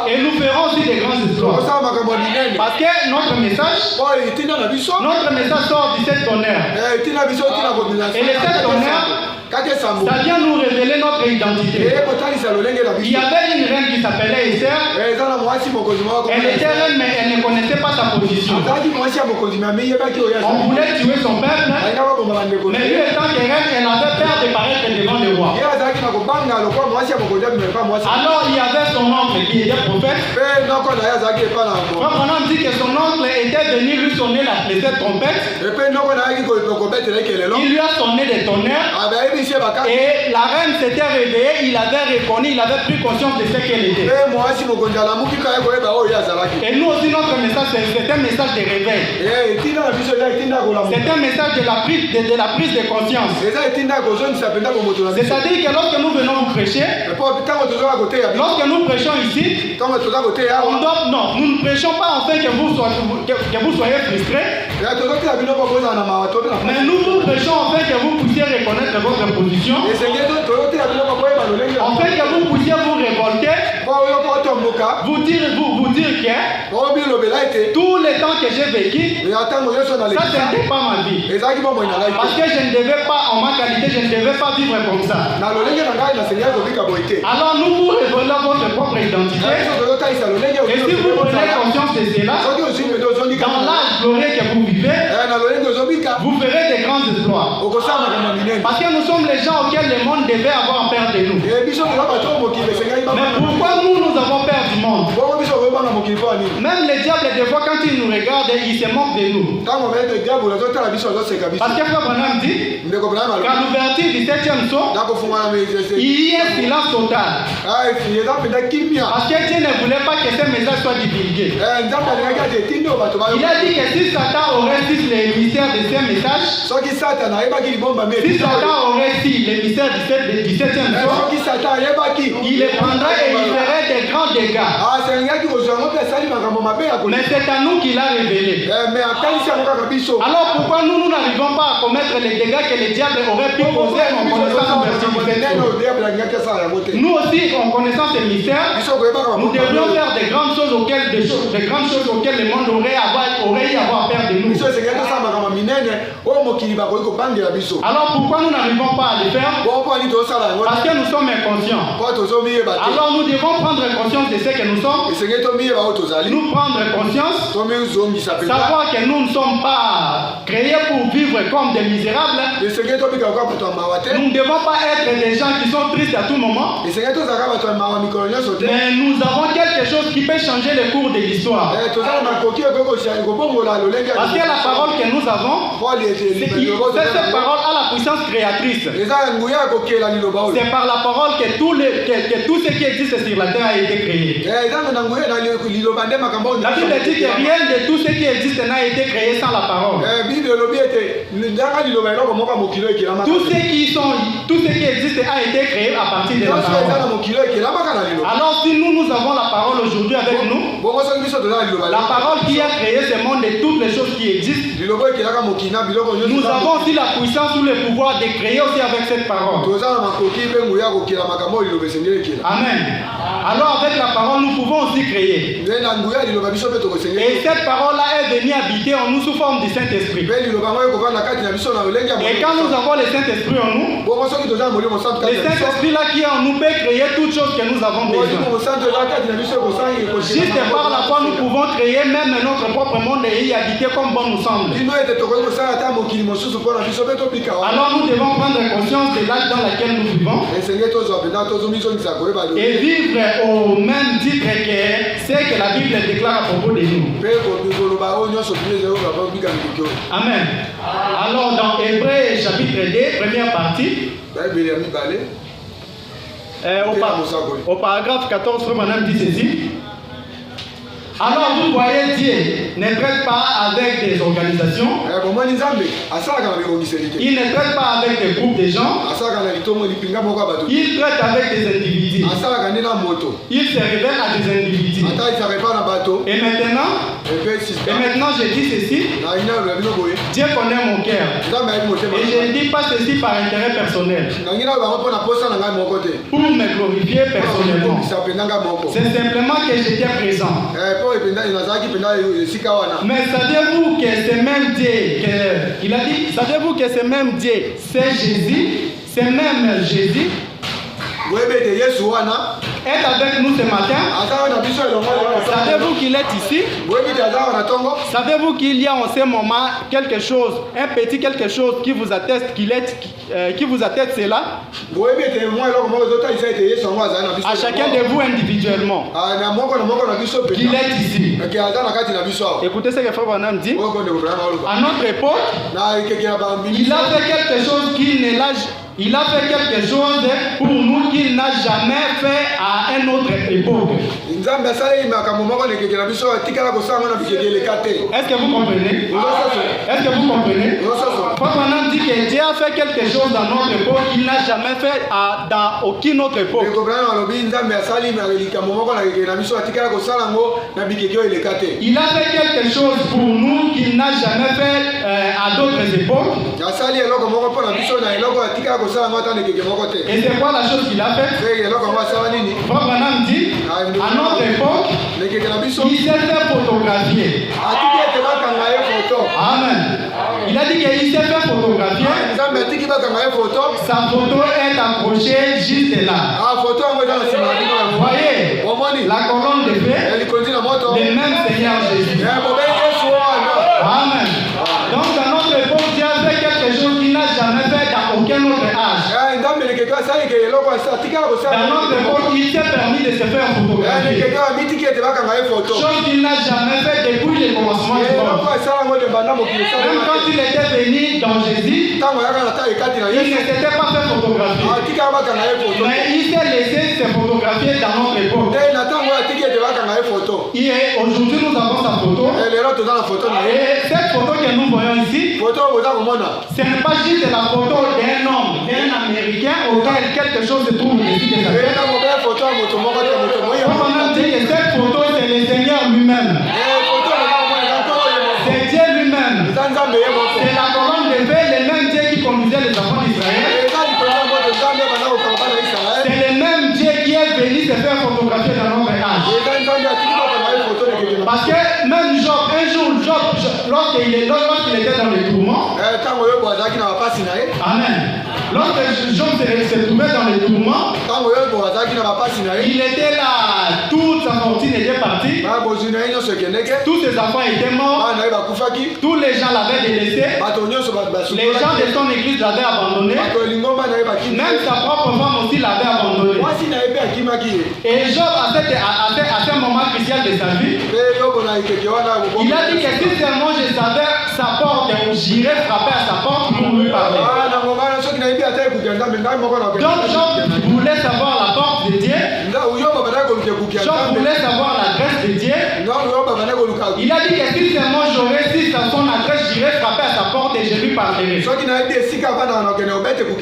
et nous ferons aussi des grands exploits. Parce que notre message sort du sept tonnerre. Et le sept tonnerre, ça vient nous révéler notre identité. Il y avait une reine qui s'appelait Esther. Elle était reine, mais elle ne connaissait pas sa position. On voulait tuer son peuple, mais lui étant que reine, elle avait peur de paraître devant le roi. Alors il y avait son oncle qui était prophète. Quand on dit que son oncle était venu lui sonner les sept trompettes, il lui a sonné des tonnerres. Et la reine s'était réveillée, il avait reconnu, il avait pris conscience de ce qu'elle était. Et nous aussi, notre message, c'est un message de réveil. C'est un message de la prise de conscience. C'est-à-dire que lorsque nous venons vous prêcher, lorsque nous prêchons ici, nous ne prêchons pas afin que vous soyez frustrés, mais nous vous prêchons afin que vous puissiez reconnaître votre position, afin que vous puissiez vous révolter, vous dire que tout le temps que j'ai vécu, ça n'était pas ma vie. Parce que je ne devais pas, en ma qualité, je ne devais pas vivre comme ça. Alors nous vous révélons votre propre identité. Et si vous prenez conscience de cela, dans l'âge glorieux que vous vivez, vous verrez des grands exploits. Parce que nous sommes les gens auxquels le monde devait avoir peur de nous. Mais pourquoi nous avons peur du monde? Même les diables, des fois, quand ils nous regardent, ils se moquent de nous. Parce que Frère Branham dit qu'à l'ouverture du 7e saut, il y a un silence total. Parce que Dieu ne voulait pas que ces messages soient divulgués. Il a dit que si Satan aurait su les mystères de ces messages, si Satan aurait su les mystères du 7e saut, il les prendrait et il ferait des grands dégâts. Mais c'est à nous qu'il a révélé. Alors pourquoi nous n'arrivons pas à commettre les dégâts que les diables auraient pu causer en connaissant nous aussi, en connaissant ces mystères, nous devrions faire des grandes choses auxquelles le monde aurait eu à avoir peur de nous. Alors pourquoi nous n'arrivons pas à le faire? Parce que nous sommes inconscients. Alors nous devons prendre conscience de ce que nous sommes. Nous prendre conscience, savoir que nous ne sommes pas créés pour vivre comme des misérables. Nous ne devons pas être des gens qui sont tristes à tout moment. Mais nous avons quelque chose qui peut changer le cours de l'histoire. Parce que la parole que nous avons, cette parole a la puissance créatrice. C'est par la parole que tout ce qui existe sur la terre a été créé. La Bible dit que rien de tout ce qui existe n'a été créé sans la parole. Tout ce qui existe a été créé à partir de la parole. Alors si nous avons la parole aujourd'hui avec nous, la parole qui a créé ce monde et toutes les choses qui existent, nous avons aussi la puissance ou le pouvoir de créer aussi avec cette parole. Amen. Alors avec la parole nous pouvons aussi créer. Et cette parole-là est venue habiter en nous sous forme du Saint-Esprit. Et quand nous avons le Saint-Esprit en nous, le Saint-Esprit là qui est en nous peut créer toutes choses que nous avons besoin. Juste par la foi nous pouvons créer même notre propre monde et y habiter comme bon nous semble. Alors nous devons prendre conscience de l'âge dans lequel nous vivons et vivre au même titre que ce que la Bible déclare à propos de nous. Amen. Alors dans Hébreux chapitre 2, première partie, au paragraphe 14, Frère Branham dit ceci. Alors vous voyez, Dieu ne traite pas avec des organisations. Il ne traite pas avec des groupes de gens. Il traite avec des individus. Il se révèle à des individus. Et maintenant je dis ceci. Dieu connaît mon cœur. Et je ne dis pas ceci par intérêt personnel. Pour me glorifier personnellement. C'est simplement que j'étais présent. Mais savez-vous que c'est même Dieu, il a dit, savez-vous que c'est même Dieu, c'est Jésus, c'est même Jésus est avec nous ce matin. Savez-vous qu'il est ici? Savez-vous qu'il y a en ce moment quelque chose, un petit quelque chose qui vous atteste qui vous atteste cela? À chacun de vous individuellement. Qu'il est ici. Écoutez ce que Frère Branham dit. À notre époque, il a fait quelque chose il a fait quelque chose pour nous qu'il n'a jamais fait à une autre époque. nzambe asali makambo moko nekeke na biso atikala kosala na bikeke elekate. Est-ce que vous comprenez? Est-ce que vous comprenez? Papa nous dit que Dieu a fait quelque chose dans notre époque qu'il n'a jamais fait dans aucune autre époque. Il a fait quelque chose pour nous qu'il n'a jamais fait à d'autres époques. Et c'est quoi la chose qu'il a fait? Papa nous dit à notre époque, il s'est fait photographier. Amen. Il a dit qu'il s'est fait photographier. Sa photo est accrochée juste là. Vous voyez la colonne de feu, le même Seigneur Jésus. Amen. Donc dans notre époque, Dieu a fait quelque chose qu'il n'a jamais fait dans aucun autre âge. Dans notre époque, il s'est permis de se faire photographier. Chose qu'il n'a jamais fait depuis le commencement du monde. Même quand il était venu dans Jésus, il ne s'était pas fait photographier. Mais il s'est laissé se photographier dans notre époque. Et aujourd'hui, nous avons sa photo. Et cette photo que nous voyons ici, ce n'est pas juste la photo d'un homme, d'un Américain auquel quelque chose se trouve ici. On dit que cette photo, c'est le Seigneur lui-même. C'est Dieu lui-même. C'est la colonne de feu, le même Dieu qui conduisait les enfants d'Israël. C'est le même Dieu qui est venu se faire photographier dans notre âge. Parce que même Job, un jour, lorsqu'il était dans les tourments, Amen. Lorsque Job se trouvait dans les tourments, il était là, toute sa fortune était partie, tous ses enfants étaient morts, tous les gens l'avaient délaissé, les gens de son église l'avaient abandonné, même sa propre femme aussi l'avait abandonné. Et Job, à ce moment crucial de sa vie, il a dit que si seulement je savais sa porte, j'irais frapper à sa porte pour lui parler. Donc Job voulait savoir la porte de Dieu. Job voulait savoir l'adresse de Dieu. Il a dit que si seulement j'aurais su son adresse, j'irais frapper à sa porte et je lui parlerai.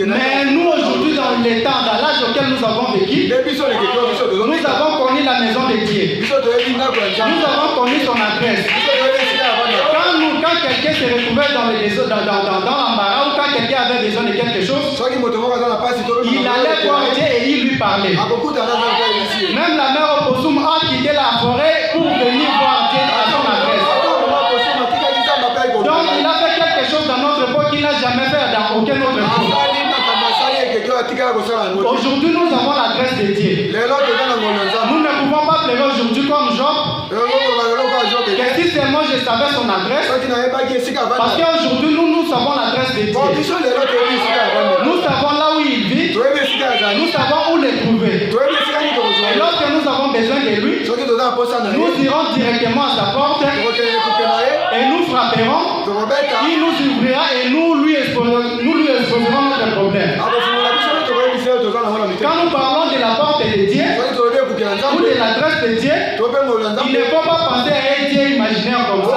Mais nous aujourd'hui dans le temps, dans l'âge auquel nous avons vécu, nous avons connu la maison de Dieu. Nous avons connu son adresse. Quand quelqu'un se retrouvait dans l'embarras ou quand quelqu'un avait besoin de quelque chose, il allait voir Dieu et il lui parlait. Même la mère Opossum a quitté la forêt pour venir voir Dieu à son adresse. Donc il a fait quelque chose dans notre époque qu'il n'a jamais fait dans aucun autre époque. Aujourd'hui nous avons l'adresse de Dieu. Nous ne pouvons pas pleurer aujourd'hui comme Job. Que si seulement je savais son adresse, parce qu'aujourd'hui nous savons l'adresse de Dieu. Nous savons là où il vit, nous savons où le trouver. Et lorsque nous avons besoin de lui, nous irons directement à sa porte et nous frapperons, il nous ouvrira et nous lui exposerons notre problème. Quand nous parlons de la porte de Dieu ou de l'adresse de Dieu, il ne faut pas penser à un Dieu imaginaire comme ça.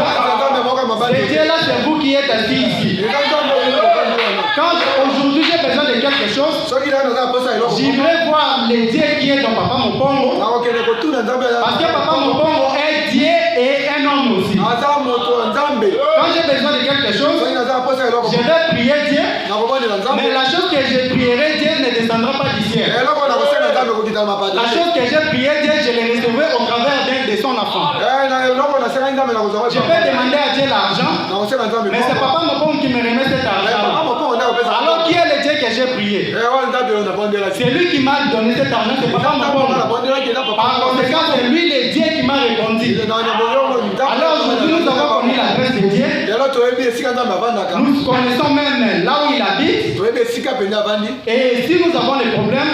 Ce Dieu-là, c'est vous qui êtes assis ici. Quand aujourd'hui j'ai besoin de quelque chose, j'irai voir le Dieu qui est dans Papa Mopongo. Parce que Papa Mopongo est Dieu et un homme aussi. Quand j'ai besoin de quelque chose, je vais prier Dieu. Mais la chose que je prierai, Dieu ne descendra pas du ciel. La chose que j'ai prié Dieu, je l'ai recevrai au travers d'un de son enfant. Je peux demander à Dieu l'argent, mais c'est Papa Mopongo qui me remet cet argent. Alors qui est le Dieu que j'ai prié? C'est lui qui m'a donné cet argent, c'est Papa Mopongo. Par conséquent, c'est lui le Dieu qui m'a répondu. Alors aujourd'hui, nous avons connu l'adresse de Dieu. Nous connaissons même là où il habite. Et si nous avons des problèmes,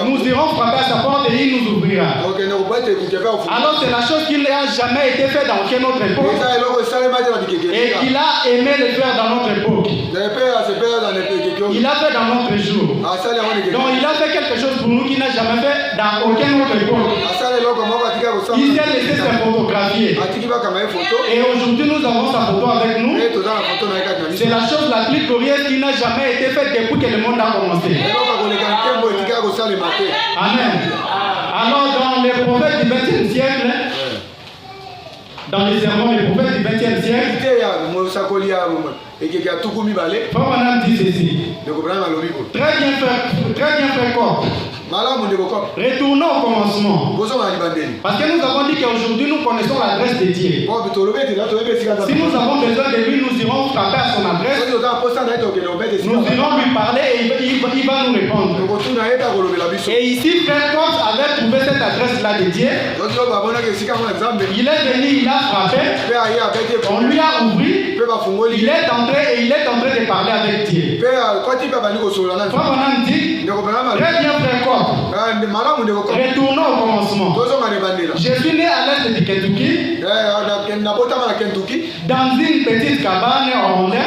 nous irons frapper à sa porte et il nous ouvrira. Alors c'est la chose qui n'a jamais été faite dans aucune autre époque. Et qu'il a aimé le faire dans notre époque. Il a fait dans notre jour. Donc il a fait quelque chose pour nous qu'il n'a jamais fait dans aucun autre époque. Il s'est laissé se photographier. Et aujourd'hui nous avons sa photo avec nous. C'est la chose la plus glorieuse qui n'a jamais été faite depuis que le monde a commencé. Amen. Alors dans les prophètes du 20e siècle, dans les sermons des prophètes du 20e siècle, Frère Branham dit ceci. Très bien fait corps. Retournons au commencement. Parce que nous avons dit qu'aujourd'hui nous connaissons l'adresse de Dieu. Si nous avons besoin de lui, nous irons frapper à son adresse. Nous irons lui parler et il va nous répondre. Et ici, Frère Cox avait trouvé cette adresse-là de Dieu. Il est venu, il a frappé. On lui a ouvert. Il est entré et il est en train de parler avec Dieu. Frère Branham dit, très bien Frère Cox. Retournons au commencement. Je suis né à l'est de Kentucky, dans une petite cabane en rondin,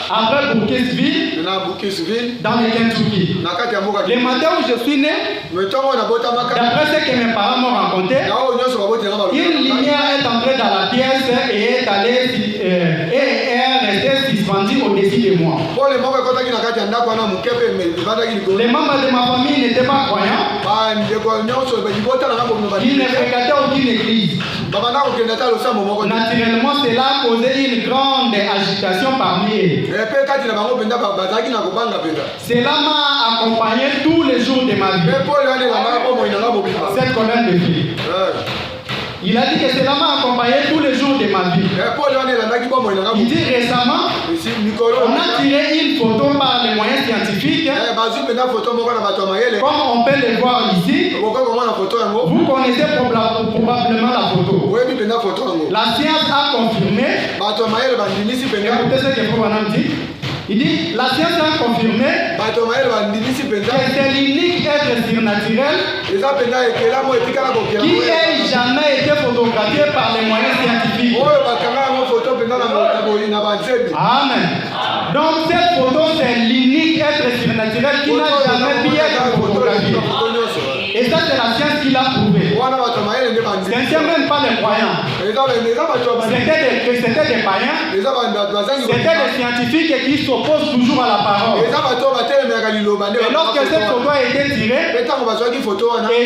après Burkittsville, dans le Kentucky. Le matin où je suis né, d'après ce que mes parents m'ont raconté, une lumière est entrée dans la pièce et est allée restée suspendue au-dessus de moi. Les membres de ma famille n'étaient pas croyants. Ils ne fréquentaient aucune église. Naturellement, cela a causé une grande agitation parmi eux. Cela m'a accompagné tous les jours de ma vie. Cette colonne de vie. Il a dit que cela m'a accompagné tous les jours de ma vie. Il dit récemment, on a tiré une photo par les moyens scientifiques. Comme on peut le voir ici, vous connaissez probablement la photo. La science a confirmé. Écoutez ce que Branham dit. Il dit, la science a confirmé que c'est l'unique être surnaturel qui n'ait jamais été photographié par les moyens scientifiques. Amen. Donc cette photo, c'est l'unique être surnaturel qui n'a jamais pu être photographié. Et ça, c'est la science qui l'a prouvé. Ce n'était même pas les croyants. C'était des païens. C'était des scientifiques qui s'opposent toujours à la parole. Et lorsque cette photo a été tirée et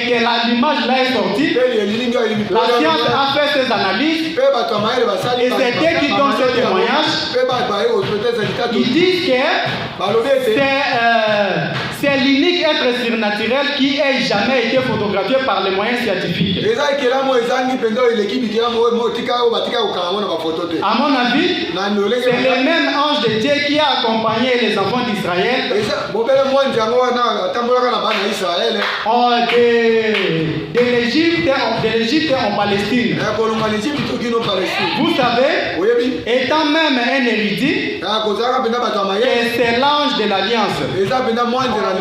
que l'image là est sortie, la science a fait ses analyses et c'est Dieu qui donne ce témoignage. Ils disent que c'est l'unique être surnaturel qui ait jamais été photographié par les moyens scientifiques. À mon avis, c'est le même ange de Dieu qui a accompagné les enfants d'Israël de l'Égypte en Palestine. Vous savez, étant même un érudit, c'est l'ange de l'Alliance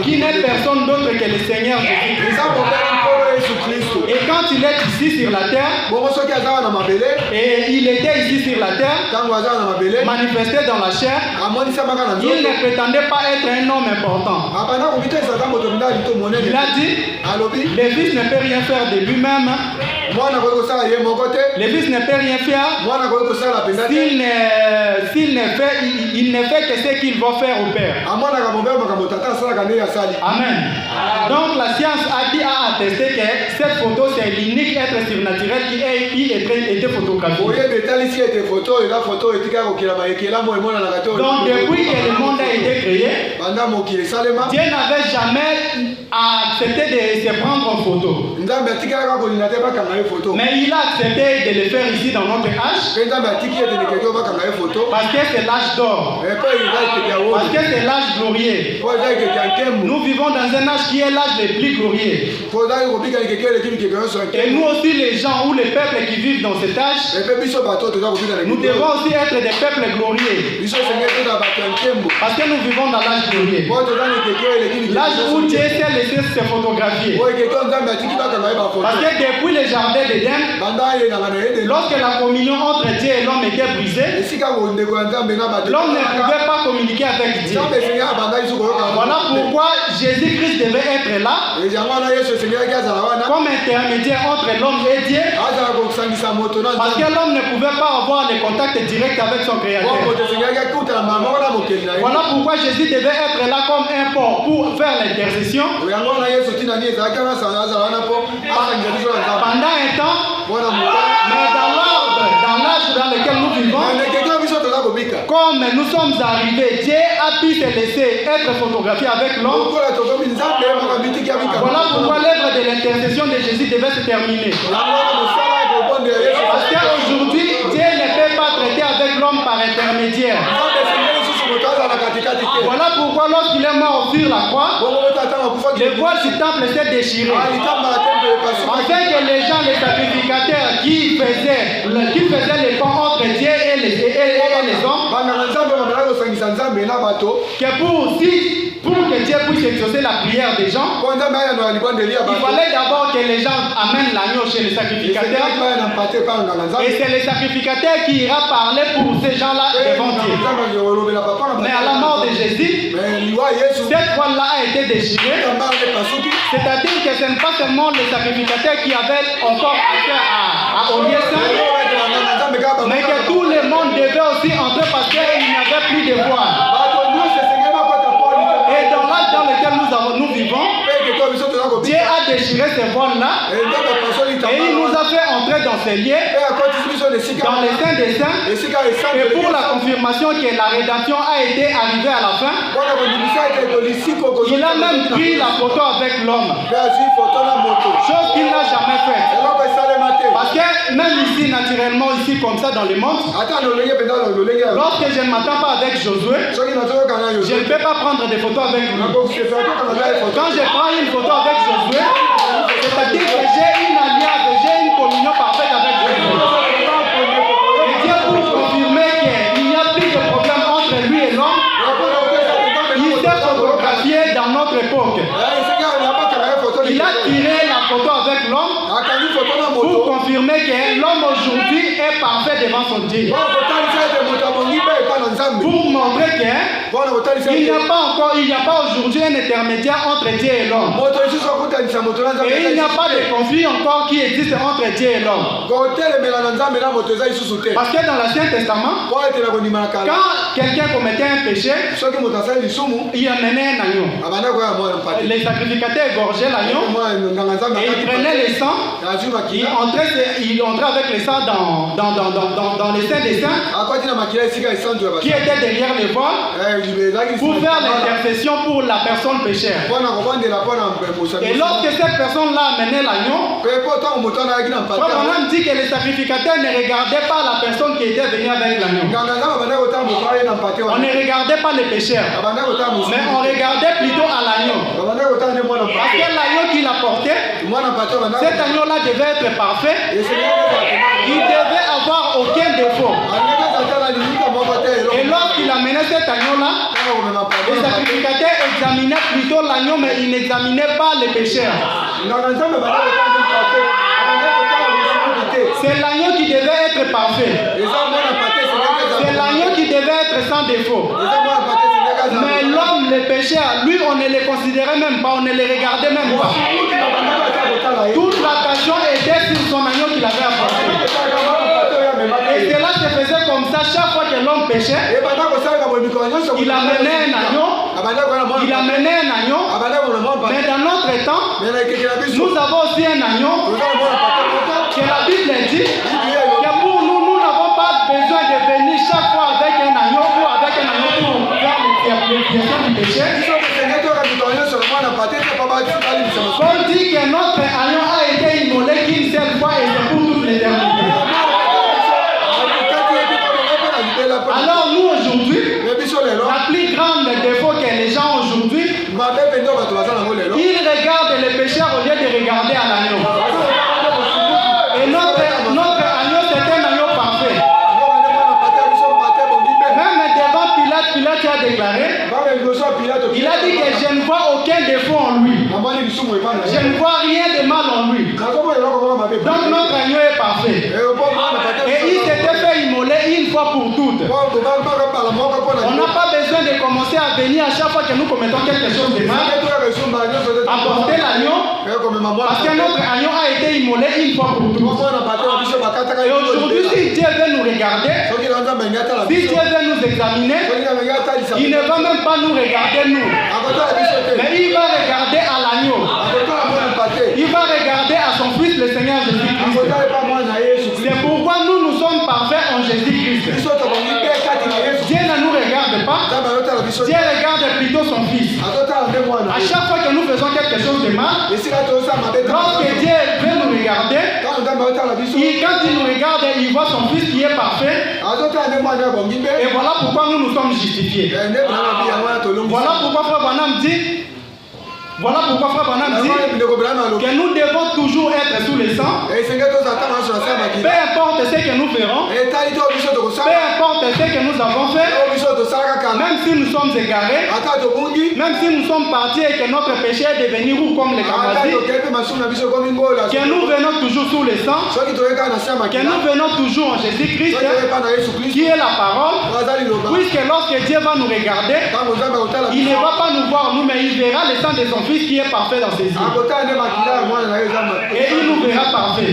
qui n'est personne d'autre que le Seigneur Jésus-Christ. Et quand il est ici sur la terre, et il était ici sur la terre, manifesté dans la chair, il ne prétendait pas être un homme important. Il a dit, le Fils ne peut rien faire de lui-même. Le Fils ne peut rien faire il ne fait que ce qu'il va faire au Père. Amen. Donc la science a attesté que cette photo c'est l'unique être surnaturel qui a été photographié. Donc depuis que le monde a été créé, Dieu n'avait jamais accepté de se prendre en photo. Mais il a accepté de le faire ici dans notre âge. Parce que c'est l'âge d'or. Parce que c'est l'âge glorieux. Nous vivons dans un âge qui est l'âge le plus glorieux. Et nous aussi les gens ou les peuples qui vivent dans cet âge, nous devons aussi être des peuples glorieux. Parce que nous vivons dans l'âge glorieux. L'âge où Dieu s'est laisser se photographier. oyo ekeke nzambe atiki bakanga ye bafoto Parce que depuis le jardin d'Éden, banda ayengaka na ye de lorsque la communion entre Dieu et l'homme était brisée, esika bondeko ya nzambe na bato l'homme ne pouvait pas communiquer avec Dieu. nzambe esengeli banda biso koyoka Voilà pourquoi Jésus-Christ devait être là yango wana yesu esengelaki azala wana comme intermédiaire entre l'homme et Dieu. azala kosangisa moto na Parce que l'homme ne pouvait pas avoir le contact direct avec son créateur. moto esengelaki akutana mama wana mokeli na ye Voilà pourquoi Jésus devait être là comme un port pour faire l'intercession. yango wana yesu ntina nini ezalaki wana azala wana mpo asangisa biso na nzambe Pendant un temps, mwana moto mais dans l'âge dans lequel nous vivons, ekeke biso toza kobika comme nous sommes arrivés, Dieu a pu se laisser être photographié avec l'homme. lokola tokomi nzambe makabitiki ya bika Voilà pourquoi l'œuvre de l'intercession de Jésus devait se terminer. yango wana mosala ya kobondela yesu Parce qu'aujourd'hui, Dieu ne peut pas traiter avec l'homme par intermédiaire. nzambe esengeli lisusu moto azala na katikati te Voilà pourquoi lorsqu'il est mort sur la croix, bongo moto atanga akufaki le voile du temple s'est déchiré. litamba ya temple epasuki Afin que les gens, les sacrificateurs qui faisaient les ponts entre Dieu et les hommes, banganga nzambe bamelaki kosangisa nzambe na bato que pour que Dieu puisse exaucer la prière des gens, mpo nzambe ayanola libondeli ya il bato fallait d'abord que les gens amènent l'agneau chez les sacrificateurs. esengelaki baya na mpate epa nganga nzambe Et c'est le sacrificateur qui ira parler pour ces gens-là devant Dieu. nzambe akolobela papa na Mais à la mort de Jésus, mais liwa yesu cette voile-là a été déchirée. tamba epasuki C'est-à-dire que ce n'est pas seulement les sacrificateurs qui avaient encore affaire au lieu saint, nzambe kaka mais que tout le monde devait aussi entrer parce qu'il n'y avait plus de voile. bato nyonso esengeli bakota poli Et dans l'âge dans lequel nous vivons, mpe ekeko biso toza Dieu kobika a déchiré ces voiles-là nzambe apasoli et il nous a fait entrer dans ces lieux, mpe akotisi biso na esika dans les saints des saints, esika et pour la confirmation que la rédemption a été arrivée à la fin. mpona kondimisa ete tolisiko Il a même pris la photo avec l'homme, mpe azwi foto na moto chose qu'il n'a jamais faite. eloko esalema te Parce que même ici, naturellement, ici comme ça dans le monde, ata na lolenge mpenza na lolenge ya lorsque je ne m'attends pas avec Josué, soki nazokokanga yo je ne peux pas prendre des photos avec lui. nakosefera tokanga za foto Quand je prends une photo avec Josué, c'est-à-dire que j'ai une alliance, j'ai une communion parfaite avec Josué. Et Dieu pour confirmer qu'il n'y a plus de problème entre lui et l'homme, il s'est photographié dans notre époque. Il a tiré la photo avec l'homme akangi foto na pour moto confirmer que l'homme aujourd'hui est parfait devant son Dieu. mpona kotalisa ete moto abongi mpe epa na nzambe Pour montrer que mpona kotalisa il n'y ete a pas aujourd'hui un intermédiaire entre Dieu et l'homme. moto lisusu akutanisa moto na nzambe Et il n'y a pas de conflit encore qui existe entre Dieu et l'homme. kotelemela na nzambe na moto eza lisusu te Parce que dans l'Ancien Testament, mpo ete na kondima na kala quand quelqu'un commettait un péché, soki moto asali lisumu il amenait un agneau. abanda koya mwana mpate Les sacrificateurs égorgeaient l'agneau mwana nganga nzambe et ils prenaient le sang. azwi Il makila entrait avec le sang dans les saints des saints akwati na makila esika esanzu ya qui étaient derrière les voiles ezalaki pour faire l'intercession pour la personne péchère. mpona kobandela mpona Et lorsque cette personne-là amenait l'agneau, mpe mpo ntango moto wana ayaki na mpate on a dit que les sacrificateurs ne regardaient pas la personne qui était venue avec l'agneau. nganga nzambe abanda kotala moto aye na mpate On wana ne regardait pas les pécheurs, abanda kotala mais on regardait plutôt à l'agneau. abanda kotala nde mwana Parce mpate que l'agneau qu'il apportait, mwana mpate abanda cet agneau-là devait être parfait. esengeli Il devait avoir aucun défaut. alingaki azatala liluka moko te eloko Et lorsqu'il amenait cet agneau-là, ntango komema les sacrificateurs examinaient plutôt l'agneau, mais ils n'examinaient pas les pécheurs. nganga nzambe abanda kotala nde mpate abanda kotala lisumu te C'est l'agneau qui devait être parfait. eza mwana mpate esengeli C'est l'agneau qui devait être sans défaut. eza mwana mpate esengeli azala Mais l'homme, le pécheur, lui, on ne le considérait même pas, on ne le regardait même pas. Toute l'attention était sur son agneau qu'il avait apporté. Et cela se faisait comme ça chaque fois que l'homme péchait. Il amenait un agneau. Il amenait un agneau. Mais dans notre temps, nous avons aussi un agneau que la Bible dit que pour nous, nous n'avons pas besoin de venir chaque fois avec un agneau ou avec un agneau pour faire l'expiation du péché. Paul dit que notre agneau a été immolé qu'une seule fois et c'est pour toute l'éternité. Alors nous aujourd'hui, la plus grande défaut que les gens aujourd'hui, ils regardent les pécheurs au lieu de regarder à l'agneau. Et notre agneau c'est un agneau parfait. Même devant Pilate a déclaré, il a dit que je ne vois aucun défaut en lui. Je ne vois rien de mal en lui. Donc notre agneau est parfait. Et il s'était fait immoler une fois pour toutes. On n'a pas besoin de commencer à venir à chaque fois que nous commettons quelque chose de mal, apporter l'agneau, parce que notre agneau a été immolé une fois pour toutes. Et aujourd'hui, si Dieu veut nous regarder, si Dieu veut nous examiner, il ne va même pas nous regarder nous, mais il va regarder à l'agneau. Il va regarder à son fils, le Seigneur Jésus-Christ. C'est pourquoi nous sommes parfaits en Jésus-Christ. Dieu ne nous regarde pas. Dieu regarde plutôt son fils. À chaque fois que nous faisons quelque chose de mal, lorsque Dieu veut nous regarder, quand il nous regarde, il voit son fils qui est parfait. Et voilà pourquoi nous sommes justifiés. Voilà pourquoi Frère Branham dit que nous devons toujours être sous le sang. Peu importe ce que nous ferons, peu importe ce que nous avons fait, même si nous sommes égarés, même si nous sommes partis et que notre péché est devenu roux comme les Kamazis, que nous venons toujours sous le sang, que nous venons toujours en Jésus-Christ, qui est la parole, puisque lorsque Dieu va nous regarder, il ne va pas nous voir nous, mais il verra le sang de son fils qui est parfait dans ses yeux. Et il nous verra parfait.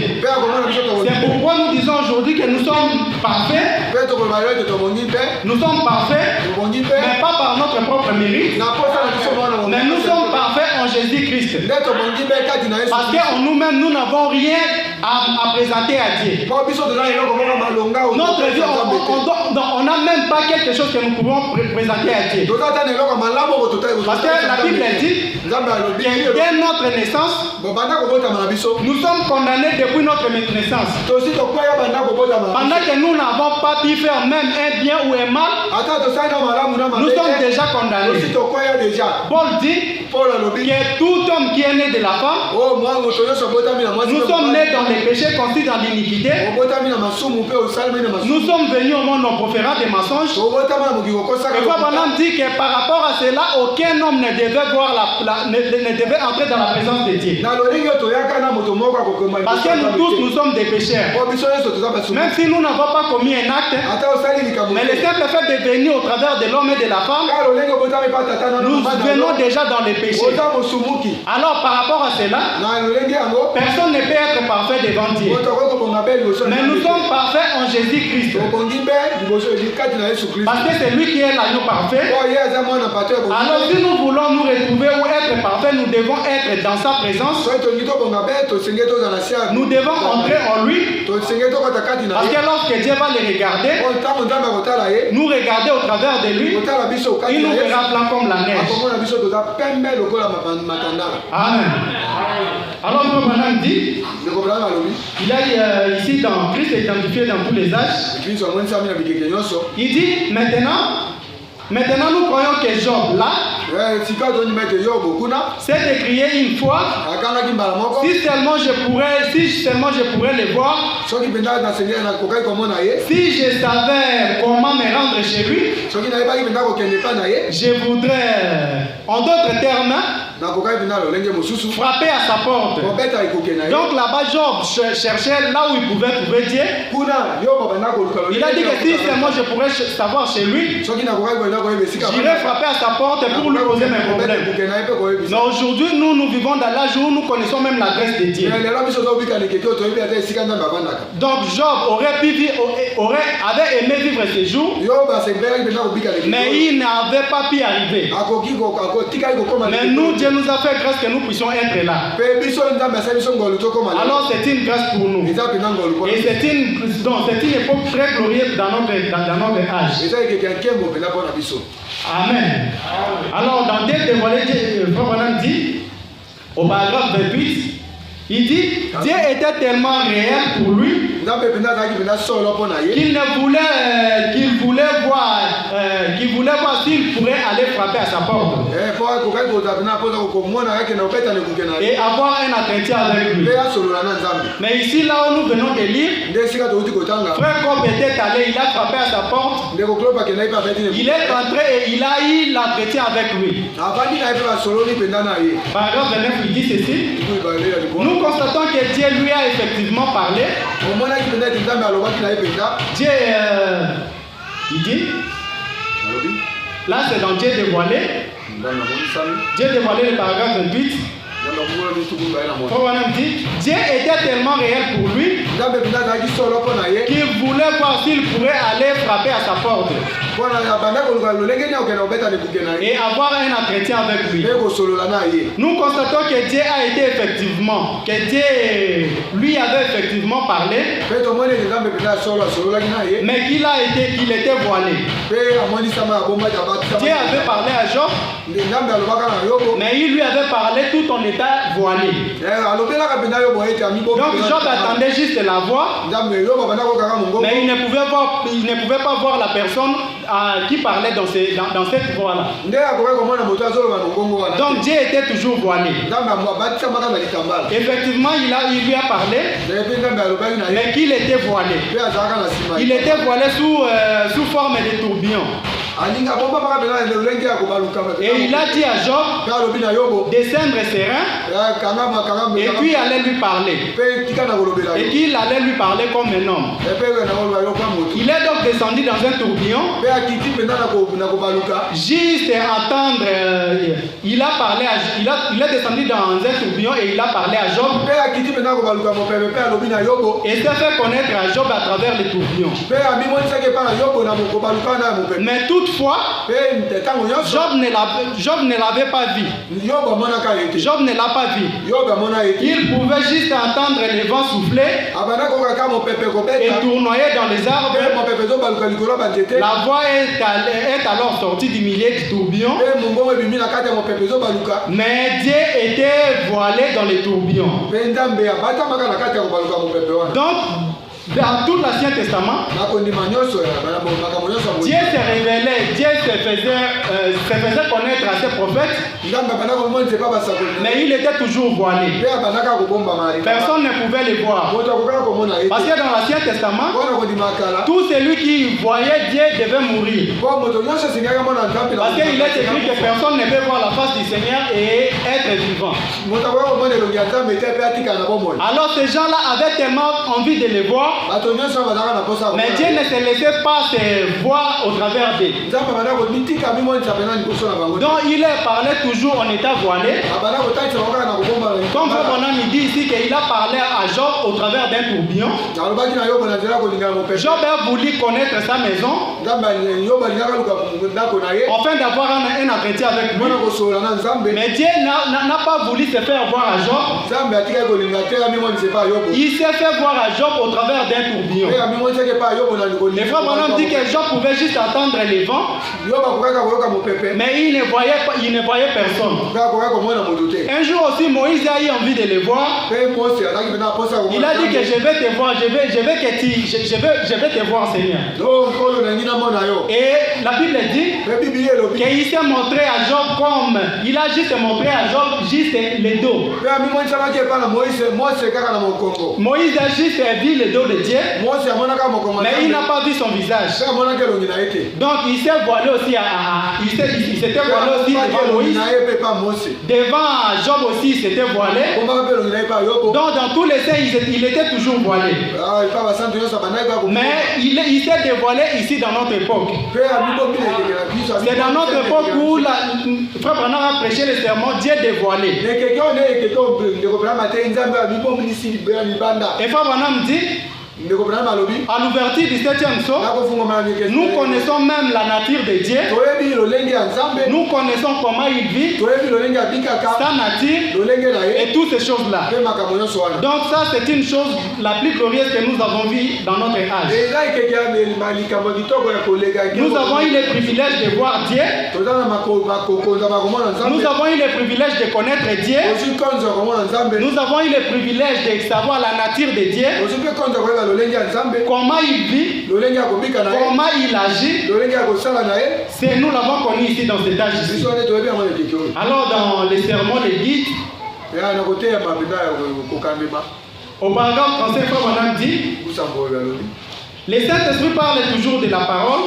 C'est pourquoi nous disons aujourd'hui que nous sommes parfaits. Nous sommes parfaits, mais pas par notre propre mérite. Mais nous sommes parfaits en Jésus-Christ. Parce qu'en nous-mêmes, nous n'avons rien à présenter à Dieu. Notre vie, on n'a même pas quelque chose que nous pouvons présenter à Dieu. Parce que la Bible dit dès notre naissance, nous sommes condamnés depuis notre naissance. Pendant que nous n'avons pas pu faire même un bien ou un mal, nous sommes déjà condamnés. Paul dit que tout homme qui est né de la femme, nous sommes nés dans les péchés, conçus dans l'iniquité. Nous sommes venus au monde en proférant des mensonges. Et Branham dit que par rapport à cela, aucun homme ne devait entrer dans la présence de Dieu. Parce que nous tous, nous sommes des pécheurs. Même si nous n'avons pas commis un acte, mais le simple fait de venir au travers de l'homme et de la femme, nous venons déjà dans les péchés. Alors par rapport à cela, personne ne peut être parfait devant Dieu. Mais nous sommes parfaits en Jésus-Christ. Parce que c'est lui qui est l'agneau parfait. Alors si nous voulons nous retrouver ou être parfaits, nous devons être dans sa présence. Nous devons entrer en lui. Parce que lorsque Dieu va les regarder, nous regarder au travers de lui, il nous verra blanc comme la neige. Amen. Alors Frère Branham dit, il a ici dans Christ est identifié dans tous les âges. Il dit maintenant nous croyons que Job là, c'est de crier une fois, si seulement je pourrais le voir, si je savais comment me rendre chez lui, je voudrais, en d'autres termes, frapper à sa porte. Donc là-bas Job cherchait là où il pouvait trouver Dieu. Il a dit que si seulement je pourrais savoir chez lui, j'irai frapper à sa porte pour lui poser mes problèmes. Mais aujourd'hui, nous vivons dans l'âge où nous connaissons même la grâce de Dieu. Donc Job avait aimé vivre ces jours, mais il n'avait pas pu arriver. Mais nous, Dieu nous a fait grâce que nous puissions être là. Alors c'est une grâce pour nous. Et c'est une époque très glorieuse dans notre âge. Amen. Alors dans Dieu dévoilé, Frère Branham dit, au paragraphe 28, Il dit, Dieu était tellement réel pour lui qu'il voulait voir s'il pourrait aller frapper à sa porte et avoir un entretien avec lui. Mais ici, là où nous venons de lire, frère Cobb était allé, il a frappé à sa porte, il est rentré et il a eu l'entretien avec lui. Paragraphe 29, il dit ceci. Nous constatons que Dieu lui a effectivement parlé. Dieu, il dit, là c'est dans Dieu dévoilé. Dieu dévoilé le paragraphe 28. Dieu était tellement réel pour lui qu'il voulait voir s'il pourrait aller frapper à sa porte et avoir un entretien avec lui. Nous constatons que Dieu a été effectivement, que Dieu lui avait effectivement parlé, mais qu'il était voilé. Dieu avait parlé à Job, mais il lui avait parlé tout en état voilé. Donc Job attendait juste la voix, mais il ne pouvait pas voir la personne qui parlait dans cette voix-là. Donc Dieu était toujours voilé. Effectivement, il lui a parlé, mais qu'il était voilé. Il était voilé sous forme de tourbillon. Et il a dit à Job descendre serein et puis allait lui parler. Et qu'il allait lui parler comme un homme. Il est donc descendu dans un tourbillon. Juste entendre, il est descendu dans un tourbillon et il a parlé à Job. Et s'est fait connaître à Job à travers le tourbillon. Mais toutefois, Job ne l'avait pas vu. Job ne l'a pas vu. Il pouvait juste entendre les vents souffler et tournoyer dans les arbres. La voix est alors sortie du milieu du tourbillon. Mais Dieu était voilé dans les tourbillons. Donc, dans tout l'Ancien Testament, Dieu se révélait, Dieu se faisait connaître à ses prophètes, mais il était toujours voilé. Personne ne pouvait le voir. Parce que dans l'Ancien Testament, tout celui qui voyait Dieu devait mourir. Parce qu'il est écrit que personne ne peut voir la face du Seigneur et être vivant. Alors ces gens-là avaient tellement envie de le voir, mais Dieu ne se laissait pas se voir au travers d'eux. Donc il parlait toujours en état voilé. Comme Frère Branham dit ici qu'il a parlé à Job au travers d'un tourbillon. Job a voulu connaître sa maison afin d'avoir un entretien avec lui. Mais Dieu n'a pas voulu se faire voir à Job. Il s'est fait voir à Job au travers d'un tourbillon. Le Frère Branham dit que Job pouvait juste entendre les vents, mais il ne voyait personne. Un jour aussi, Moïse a eu envie de le voir. Il a dit que je vais te voir, je vais te voir, Seigneur. Et la Bible dit qu'il s'est montré à Job comme, il a juste montré à Job juste le dos. Moïse a juste vu le dos de Dieu, mais il n'a pas vu son visage. Donc il s'est voilé aussi il s'était voilé aussi devant Moïse. Devant Job aussi il s'était voilé. Donc dans tous les saints il était toujours voilé. Mais il s'est dévoilé ici dans notre époque. C'est dans notre époque où Frère Branham a prêché le sermon Dieu dévoilé. Et Frère Branham dit À l'ouverture du 7e sceau, nous connaissons même la nature de Dieu. Nous connaissons comment il vit, sa nature et toutes ces choses-là. Donc ça, c'est une chose la plus glorieuse que nous avons vue dans notre âge. Nous avons eu le privilège de voir Dieu. Nous avons eu le privilège de connaître Dieu. Nous avons eu le privilège de savoir la nature de Dieu. Comment il vit, comment il agit. C'est nous l'avons connu ici dans cet âge ici. Alors dans les sermons de guide, au paragraphe 35, on a dit, le Saint-Esprit parle toujours de la parole.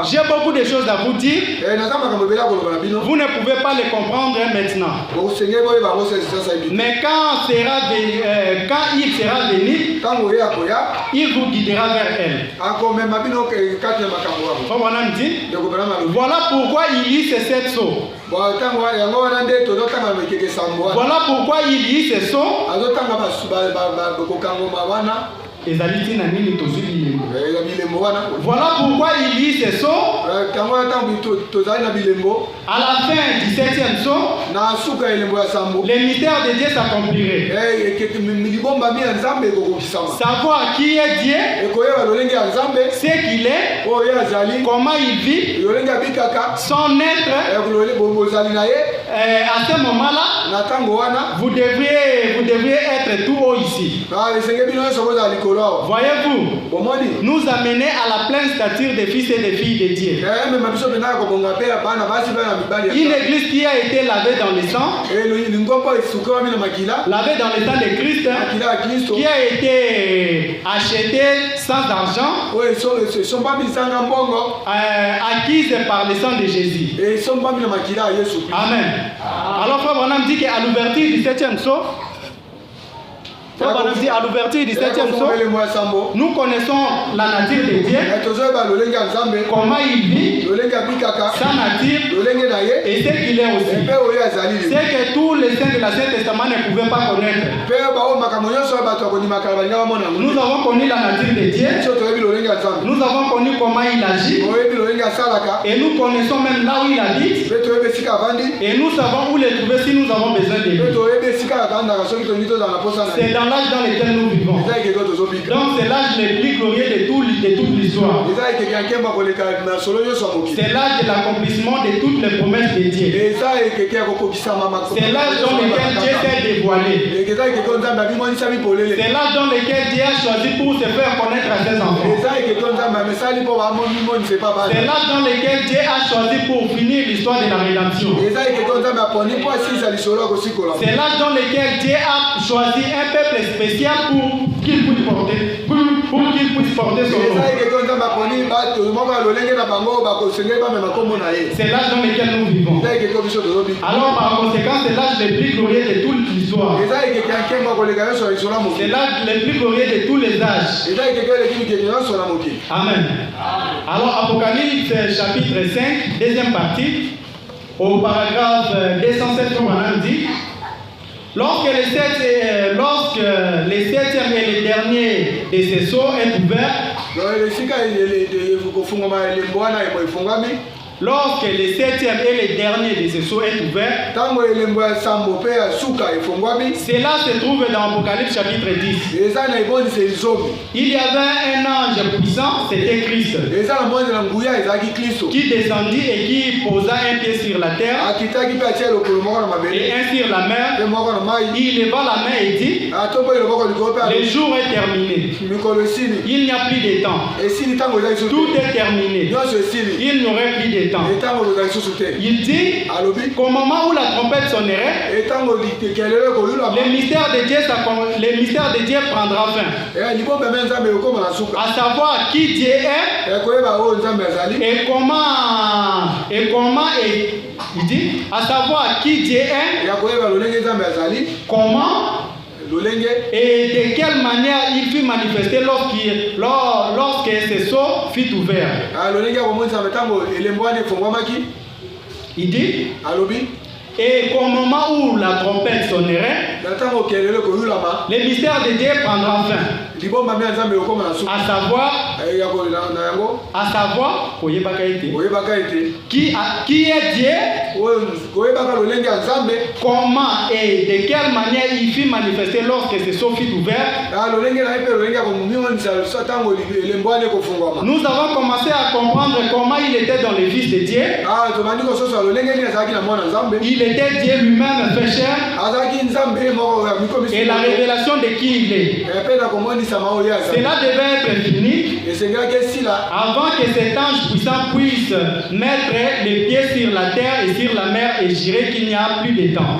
J'ai beaucoup de choses à vous dire. Vous ne pouvez pas les comprendre maintenant. Mais quand il sera venu, il vous guidera vers elle. Voilà pourquoi il lit ces 7 sceaux. Voilà pourquoi il lit ces sceaux. Voilà pourquoi il lit ces sceaux. À la fin du 7e sceau, les mystères de Dieu s'accompliraient. Savoir qui est Dieu, ce qu'il est, comment il vit, son être. À ce moment-là, vous devriez être tout haut ici. Voyez-vous, nous amener à la pleine stature des fils et des filles de Dieu. Une église qui a été lavée dans le sang, lavée dans le sang de Christ, qui a été achetée sans argent, acquise par le sang de Jésus. Amen. Alors Frère Branham dit qu'à l'ouverture du 7e sceau, à l'ouverture du 7e sceau, nous connaissons la nature de Dieu, comment il vit, sa nature et ce qu'il est aussi. C'est que tous les saints de l'Ancien Testament ne pouvaient pas connaître. Nous avons connu la nature de Dieu, nous avons connu comment il agit, et nous connaissons même là où il habite, et nous savons où les trouver si nous avons besoin de lui. C'est dans l'âge dans lequel nous vivons. Donc c'est l'âge le plus glorieux de toute l'histoire. C'est l'âge de l'accomplissement de toutes les promesses de Dieu. C'est l'âge dans lequel Dieu s'est dévoilé. C'est l'âge dans lequel Dieu a choisi pour se faire connaître à ses enfants. C'est l'âge dans lequel Dieu a choisi pour finir l'histoire de la rédemption. C'est l'âge dans lequel Dieu a choisi un peuple spécial pour qu'il puisse porter son nom. C'est l'âge dans lequel nous vivons. Alors par conséquent, c'est l'âge le plus glorieux de toute l'histoire. C'est l'âge le plus glorieux de tous les âges. Amen. Alors Apocalypse chapitre 5, deuxième partie, au paragraphe 207, comme on a dit, lorsque le 7e et le dernier de ces sceaux est ouvert, lorsque le 7e et le dernier de ces sceaux est ouvert, cela se trouve dans Apocalypse chapitre 10. Il y avait un ange puissant, c'était Christ, qui descendit et qui posa un pied sur la terre et un sur la mer. Il leva la main et dit, le jour est terminé, il n'y a plus de temps, tout est terminé, il n'y aurait plus de temps. Il dit qu'au moment où la trompette sonnerait, le mystère de Dieu prendra fin. À savoir qui Dieu est et comment il dit, à savoir qui Dieu est, comment et de quelle manière il fut manifesté lorsque ce sceau fut ouvert. Il dit, et qu'au moment où la trompette sonnerait, le mystère de Dieu prendra fin. À savoir, qui est Dieu, comment et de quelle manière il fut manifesté lorsque ces sceaux furent ouverts. Nous avons commencé à comprendre comment il était dans le Fils de Dieu. Il était Dieu lui-même fait chair. Et la révélation de qui il est. Cela devait être fini avant que cet ange puissant puisse mettre les pieds sur la terre et sur la mer et jurer qu'il n'y a plus de temps.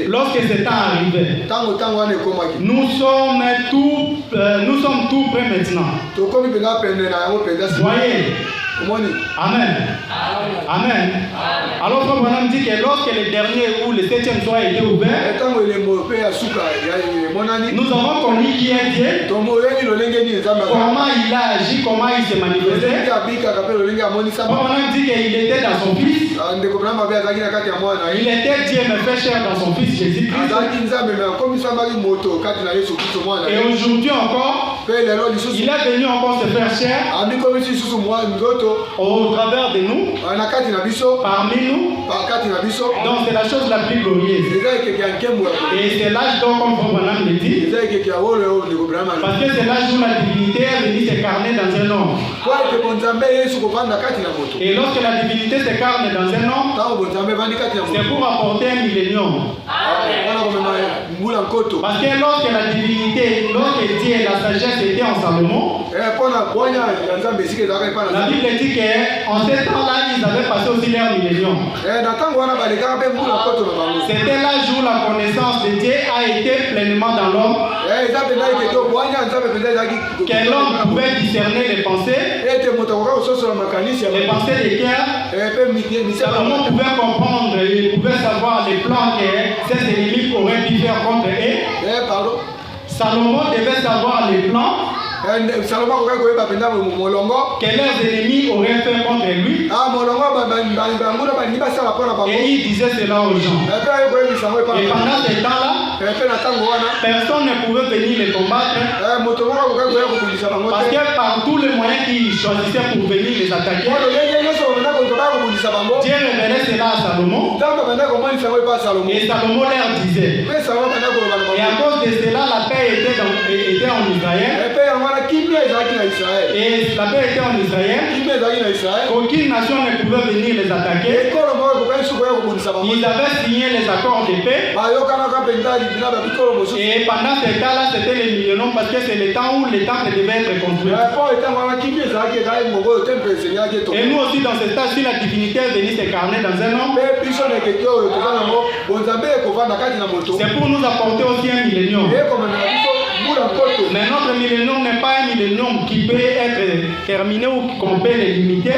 Lorsque c'est temps arrivé, nous sommes tout prêts maintenant. Voyez. Amen. Amen. Alors, Frère Branham dit que lorsque le dernier ou le 7e soir a été ouvert, nous avons connu qui est Dieu, comment il a agi, comment il s'est manifesté. Frère Branham dit qu'il était dans son Fils. Il était Dieu mais fait chair dans son Fils Jésus-Christ. Et aujourd'hui encore, il est venu encore se faire chair au travers de nous, parmi nous. Donc c'est la chose la plus glorieuse. Et c'est l'âge d'or comme Frère Branham le dit. Parce que c'est l'âge où la divinité est venue s'incarner dans un homme. Et lorsque la divinité s'incarne dans un homme, c'est pour apporter un millénium. Parce que lorsque la divinité, lorsque Dieu et la sagesse étaient en Salomon, la Bible dit qu'en ce temps-là, ils avaient passé aussi leur millénium. C'était l'âge où la connaissance de Dieu a été pleinement dans l'homme. Que l'homme pouvait discerner les pensées des cœurs. Salomon pouvait comprendre, il pouvait savoir les plans que ses ennemis auraient pu faire contre eux. Salomon devait savoir les plans que leurs ennemis auraient fait contre lui. Et il disait cela aux gens. Et pendant ce temps-là, personne ne pouvait venir les combattre. Parce que par tous les moyens qu'ils choisissaient pour venir les attaquer, Dieu révélait cela à Salomon. Et Salomon leur disait. Et à cause de cela, la paix était en Israël. Et la paix était en Israël. Aucune nation ne pouvait venir les attaquer. Ils avaient signé les accords de paix. Et pendant ce temps-là, c'était les milléniums parce que c'est le temps où les temples devaient être construits. Et nous aussi, dans ce temps, si la divinité est venue s'incarner dans un homme, c'est pour nous apporter aussi un millénium. Mais notre millénium n'est pas un millénium qui peut être terminé ou qu'on peut le limiter.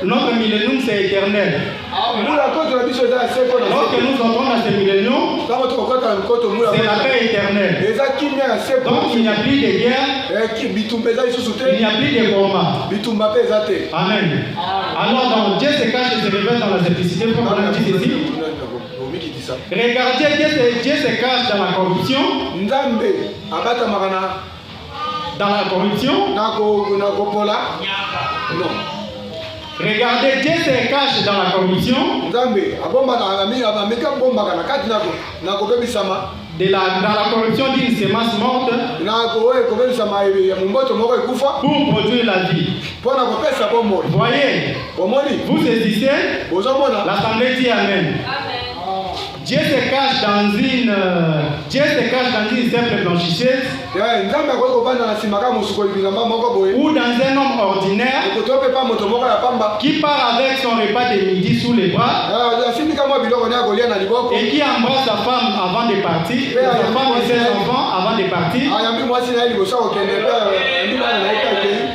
Notre millénium c'est éternel. Lorsque nous entrons dans ce millénium, c'est la paix éternelle. Donc il n'y a plus de guerre, il n'y a plus de combat. Amen. Alors donc, Dieu se cache et se révèle dans la simplicité. Regardez, Dieu se cache dans la corruption. Dans la corruption. Non. Regardez, Dieu se cache dans la corruption. Dans la corruption d'une semence morte pour produire la vie. Voyez, vous saisissez, l'assemblée dit Amen. Dieu se cache dans une simple blanchisseuse ou dans un homme ordinaire qui part avec son repas de midi sous les bras et qui embrasse sa femme avant de partir, sa femme et ses enfants avant de partir.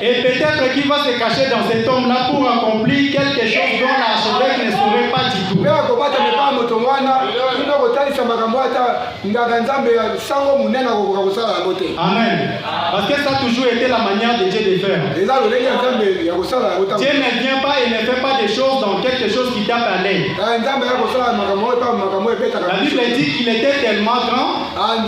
Et peut-être qu'il va se cacher dans cet homme-là pour accomplir quelque chose dont l'archevêque ne saurait pas du tout. kosalisa makambo ata ngaka nzambe sango munene akokoka kosala yango te. Amen. Parce que ça a toujours été la manière de Dieu de faire. eza lolenge ya nzambe ya kosala yango ntango. Dieu ne vient pas et ne fait pas des choses dans quelque chose qui tape à l'œil. nzambe ya kosala makambo oyo pa makambo ebetaka. La Bible dit qu'il était tellement grand.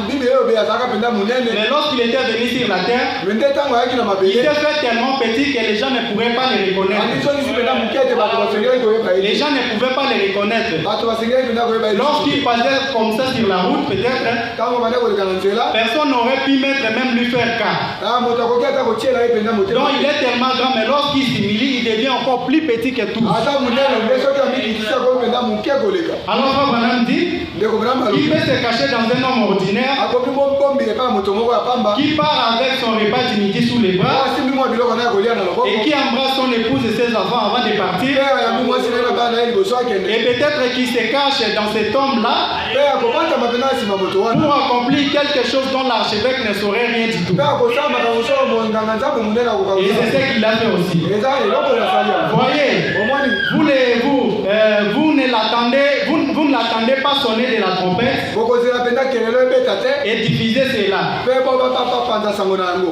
bible oyo be azalaka mpenza munene. Mais lorsqu'il était venu sur la terre, me nde ntango ayaki na il mabele. s'est fait tellement petit que les gens ne pourraient pas le reconnaître. amisongisi mpenza moke ete bato basengeli koyeba ye. Les gens ne pouvaient pas le reconnaître. bato basengeli mpenza koyeba ye. Lorsqu'il passait comme ça sur la route, peut-être, ntango banda koleka na nzela. personne n'aurait pu mettre même lui faire cas. moto akoki ata kotiela ye mpenza motema. Donc il est tellement grand, mais lorsqu'il s'humilie, il devient encore plus petit que tous. ata munene nde soki amikitisa koyo mpenza moke koleka. Alors Frère Branham dit, ndeko branham il peut se cacher dans un homme ordinaire akoki bombi epa moto moko ya pamba. qui part avec son repas du midi sous les bras asimbi mwa biloko na ya kolia na loboko. et qui embrasse son épouse et ses enfants avant de partir. mpe ayambi mwasi naye na bana ye liboso akende. Et peut-être qu'il se cache dans cet homme-là mpe akobatama mpenza na nsima moto wana. pour accomplir quelque chose dont l'archevêque ne saurait rien du tout. mpe akosala makambo solo monganga nzambe monene akoka Et c'est ce qu'il a fait aussi. eza eloko nasali yango. Voyez, omoni vous ne l'attendez pas sonner de la trompette bokozela mpenza kelelo ebeta te. et diffuser cela. mpe bobapapanza sango na yango.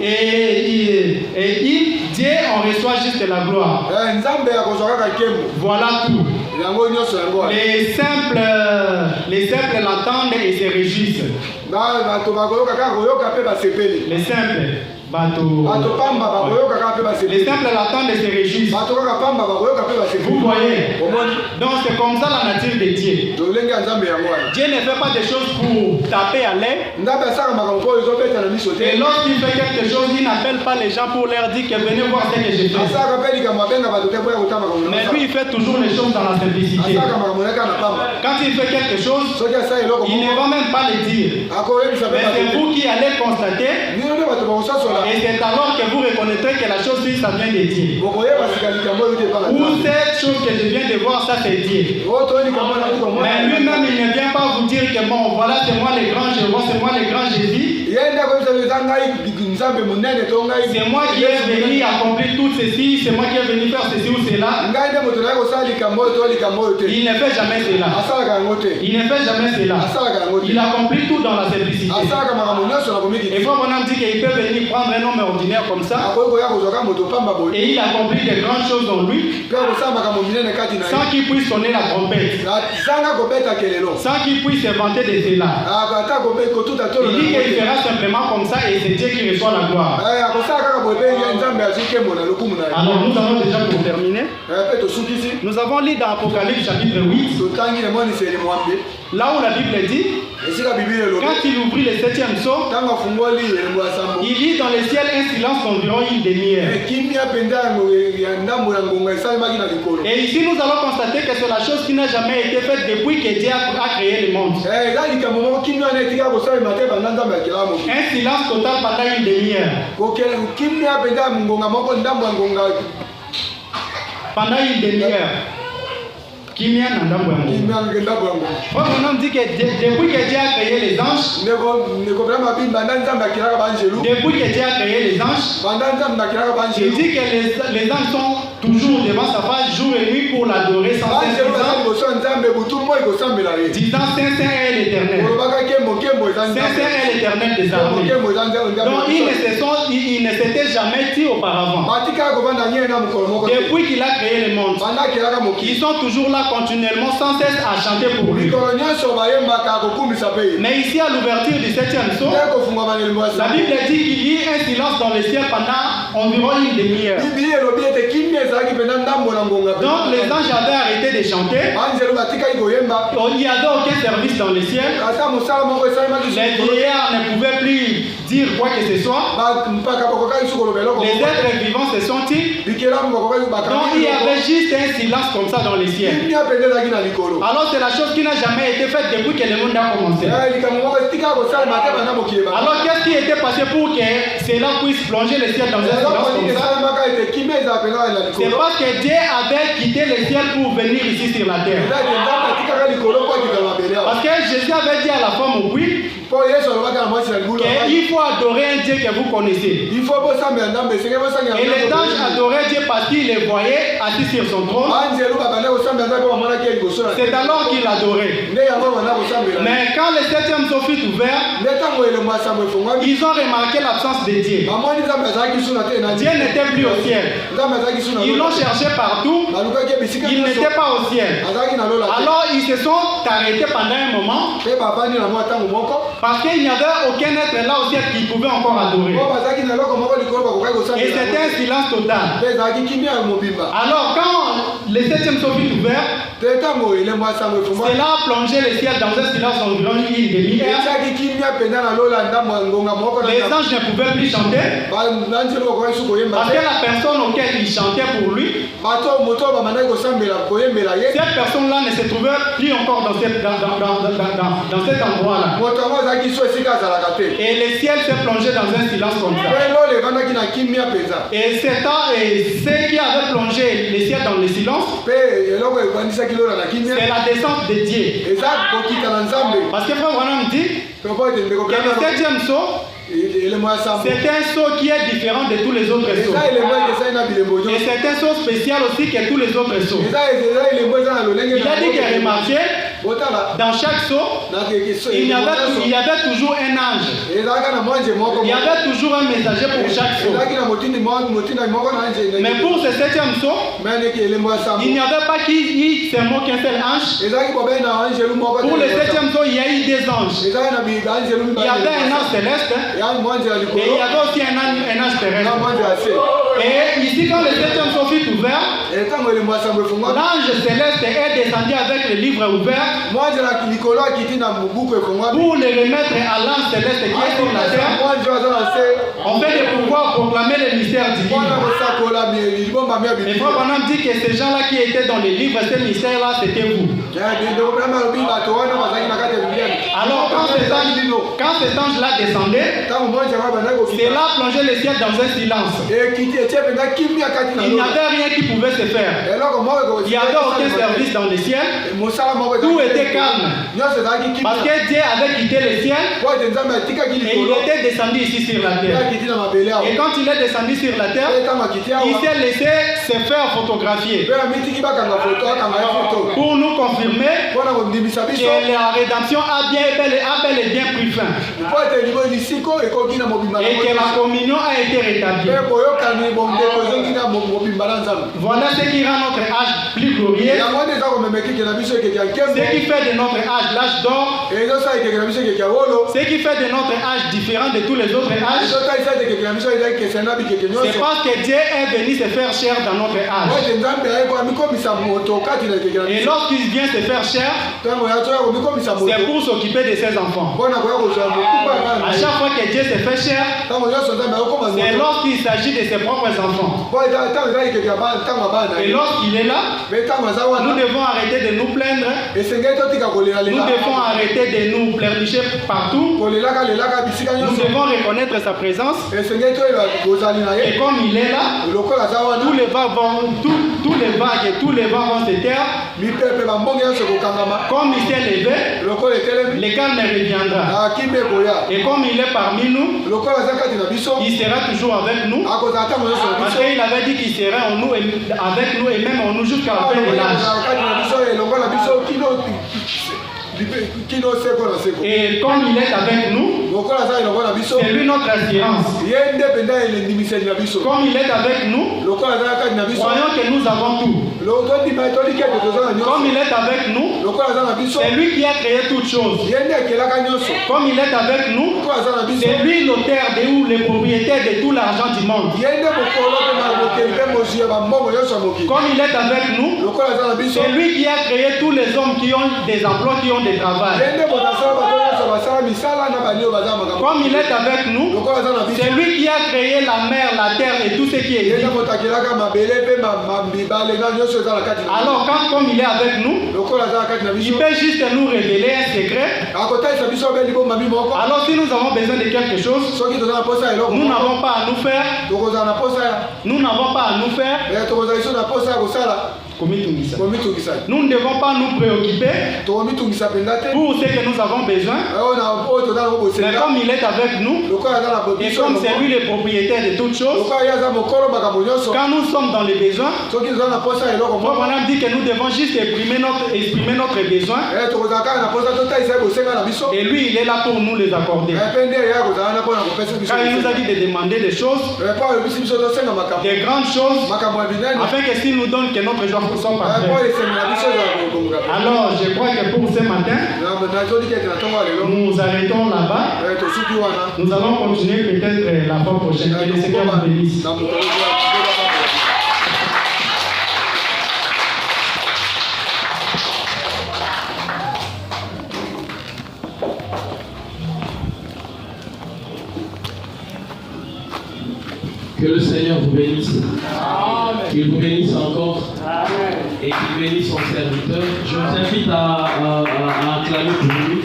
Dieu en reçoit juste la gloire. nzambe akozwa kaka nkembo. Voilà tout. yango nyonso yango wana. Les simples l'entendent et se réjouissent. bato bakoyoka kaka koyoka mpe basepeli. Les simples, bato pamba bakoyoka kaka mpe les basepeli. simples l'attendent et se réjouissent. bato kaka pamba bakoyoka mpe basepeli. Vous voyez. omoni Donc c'est comme ça la nature de Dieu. lolenge ya nzambe yango wana. Dieu ne fait pas des choses pour taper à l'air. nzambe asalaka makambo mpo ezobeta na miso Et te. lorsqu'il fait quelque chose, il n'appelle pas les gens pour leur dire que venez voir ce que je fais. asalaka mpe likambo abenga bato te mpo ya kotama makambo na Mais mosala. lui, il fait toujours les choses dans la simplicité. asalaka makambo na ye kaka na pamba. Quand il fait quelque chose, soki asala eloko il ne va même pas le dire. akoyebisa mpe Mais c'est bato. vous qui allez constater. nino nde bato bakosasola. Et c'est alors que vous reconnaîtrez que la chose, ça vient de Dieu. bokoyeba sika likambo oyo te epa na Ou nzambe. cette chose que je viens de voir, ça c'est Dieu. oyo toyo likambo na likambo. Mais lui-même, il ne vient pas vous dire que bon, voilà, c'est moi le grand, je vois, c'est moi le grand Jésus. ye nde akoyebisa eza ngai nzambe monene to ngai. C'est moi qui est venu accomplir tout ceci, c'est moi qui est venu faire ceci ou cela. ngai nde moto naye kosala likambo oyo to likambo oyo te. Il ne fait jamais cela. asalaka yango te. Il ne fait jamais cela. asalaka yango te. Il accomplit tout dans la simplicité. asalaka makambo nyonso na Et komikiti. Frère Branham dit qu'il peut venir prendre un homme ordinaire comme ça akoki koya kozwaka moto pamba boye. et il accomplit de grandes choses en lui mpe akosala makambo minene kati na ye. sans qu'il puisse sonner la trompette, zanga kobeta kelelo. sans qu'il puisse se vanter de cela. ata kotuta tolo Il dit qu'il fera simplement comme ça et c'est Dieu qui reçoit la gloire. akosala kaka boye mpe nzambe azwi nkembo na lokumu na ye. Alors nous avons déjà pour terminer. mpe tosukisi. Nous avons lu dans Apocalypse chapitre 8, totangi emoniseli mwambe. là où la Bible dit, esika bibili elobi. quand il ouvrit le 7e sceau, ntango afungoli elembo ya sambo. il lit dans le ciel un silence d'environ une demi-heure. kimia mpenza ya ndambo ya ngonga esalemaki na likolo. Et ici nous allons constater que c'est la chose qui n'a jamais été faite depuis que Dieu a créé le monde. eza likambo moko kimia wana etikaka kosalema te banda nzambe akelaka moki. Un silence total pendant une demi-heure. kimia mpenza ya ngonga moko ndambo ya ngonga. Pendant une demi-heure. Kimia na ndambo ya Mungu. kimia ndambo ya ngonga. On dit que depuis que Dieu a créé les anges, ndeko vraimen abi banda nzambe akelaka banjelu. depuis que Dieu a créé les anges, banda nzambe akelaka il banjelu. dit que les anges sont toujours devant sa face jour et nuit pour l'adorer sans cesse, banjelu baza liboso ya nzambe butu moi ekosambela ye. disant Saint Saint est l'Éternel. olobaka nkembo eza Saint nzambe. Saint est l'Éternel des armées. nkembo eza nzambe. Donc il ne s'était jamais dit auparavant. batikaka kovanda nye na mokolo moko te. Depuis qu'il a créé le monde, banda akelaka moki. ils sont toujours là continuellement sans cesse à chanter pour lui. mikolo nyonso bayembaka akokumisa mpe ye. Mais ici à l'ouverture du 7e sceau, nde kofungwama na elembo ya la sambo. Bible dit qu'il y a un silence dans le ciel pendant environ une demi-heure. bibili elobi ete kimia ezalaki mpenza ndambo na ngonga. Donc les anges avaient arrêté de chanter. banjelu batikaki koyemba. Il n'y avait aucun service dans le ciel. ata mosala moko esalemaki Les vieillards ne pouvaient plus dire quoi que ce soit. mpaka bakokaki sukoloba eloko Les êtres vivants se sont-ils. bikelamu bakokaki Donc il y avait juste un silence comme ça dans le ciel. kimia mpenza ezalaki na likolo. Alors c'est la chose qui n'a jamais été faite depuis que le monde a commencé. likambo moko etikaka kosalema te banda mokili banda. Alors qu'est-ce qui était passé pour que cela puisse plonger le ciel dans un silence eloko comme nini ça? esalemaka ete kimia ezala mpenza na C'est likolo. parce que Dieu avait quitté le ciel pour venir ici sur la terre. eza ete nzambe atikaka likolo mpo akita mabele awa. Parce que Jésus avait dit à la femme au puits mpo yesu alobaka na mwasi na libulu. qu'il faut adorer un Dieu que vous connaissez. il faut bosambela nzambe esenge bosangela Et les anges adoraient Dieu parce qu'ils le voyaient assis sur son trône. banjelu babanda kosambela nzambe mpo bamonaki ye liboso na C'est alors qu'il adorait. Mais quand le 7e sceau fut ouvert, ils ont remarqué l'absence de Dieu. Dieu n'était plus au ciel. Ils l'ont cherché partout. Il n'était pas au ciel. Alors ils se sont arrêtés pendant un moment parce qu'il n'y avait aucun être là au ciel qui pouvait encore adorer. Et c'était un silence total. Alors quand le 7e sceau fut ouvert, cela a plongé le ciel dans un silence environ une demi-heure. Les anges ne pouvaient plus chanter parce que la personne auquel il chantait pour lui, cette personne-là ne se trouvait plus encore dans cet endroit-là. Et le ciel s'est plongé dans un silence comme ça. Et ce qui avait plongé le ciel dans le silence, c'est la descente de Dieu. Parce que Frère Branham dit que le 7e sceau, c'est un sceau qui est différent de tous les autres sceaux. Et c'est un sceau spécial aussi que tous les autres sceaux. Il a dit qu'il a remarqué dans chaque sceau, il y avait toujours un ange. Il y avait toujours un messager pour chaque sceau. Mais pour ce 7e sceau, il n'y avait pas seulement qu'un seul ange. Pour le 7e sceau, il y a eu des anges. Il y avait un ange céleste. Et il y avait aussi un ange terrestre. Et ici, quand le 7e sceau fut ouvert, l'ange céleste est descendu avec le livre ouvert pour le remettre à l'ange céleste qui est sur la terre. On fait de pouvoir proclamer le mystère divin. Et Frère Branham dit que ces gens-là qui étaient dans les livres, ces mystères-là, c'était vous. Alors quand cet ange-là descendait, cela plongeait le ciel dans un silence. Il n'y avait rien qui pouvait se faire. Il n'y avait aucun service dans le ciel. Tout était calme. Parce que Dieu avait quitté le ciel et il était descendu ici sur la terre. Et quand il est descendu sur la terre, il s'est laissé se faire photographier pour nous confirmer que la rédemption a bel et bien pris fin. Et que la communion a été rétablie. Voilà ce qui rend notre âge plus glorieux. Ce qui fait de notre âge l'âge d'or. Ce qui fait de notre âge différent de tous les autres âges. C'est parce que Dieu est venu se faire chair dans notre âge. Et lorsqu'il vient se faire chair, c'est pour s'occuper de ses enfants. À chaque fois que Dieu se fait chair, c'est lorsqu'il s'agit de ses propres enfants. Et lorsqu'il est là, nous devons arrêter de nous plaindre. Nous devons arrêter de nous pleurnicher partout. Nous devons reconnaître sa présence. Et comme il est là, tous les vagues et tous les vents vont se taire. Comme il s'est levé, le calme reviendra. Et comme il est parmi nous, il sera toujours avec nous. Parce qu'il avait dit qu'il serait en nous, avec nous et même en nous jusqu'à la fin de l'âge. Et comme il est avec nous, c'est lui notre assurance. Comme il est avec nous, croyons que nous avons tout. Comme il est avec nous, c'est lui qui a créé toutes choses. Comme il est avec nous, c'est lui l'auteur ou le propriétaire de tout l'argent du monde. Comme il est avec nous, c'est lui qui a créé tous les hommes qui ont des emplois, qui ont des travail. Comme il est avec nous, c'est lui qui a créé la mer, la terre et tout ce qui existe. Alors quand comme il est avec nous, il peut juste nous révéler un secret. Alors si nous avons besoin de quelque chose, nous n'avons pas à nous faire. Nous n'avons pas à nous faire. Nous ne devons pas nous préoccuper pour ce que nous avons besoin. Mais comme il est avec nous, et comme c'est lui le propriétaire de toutes choses, quand nous sommes dans les besoins, Madame dit que nous devons juste exprimer notre besoin. Et lui, il est là pour nous les accorder. Quand il nous a dit de demander des choses, des grandes choses, afin que s'il nous donne que notre joie soit parfaite. Alors, je crois que pour ce matin, nous arrêtons là-bas. Nous allons continuer peut-être la fois prochaine. Que le Seigneur vous bénisse. Que le Seigneur vous bénisse. Qu'il vous bénisse encore. Et qu'il bénisse son serviteur. Je vous invite à acclamer pour lui.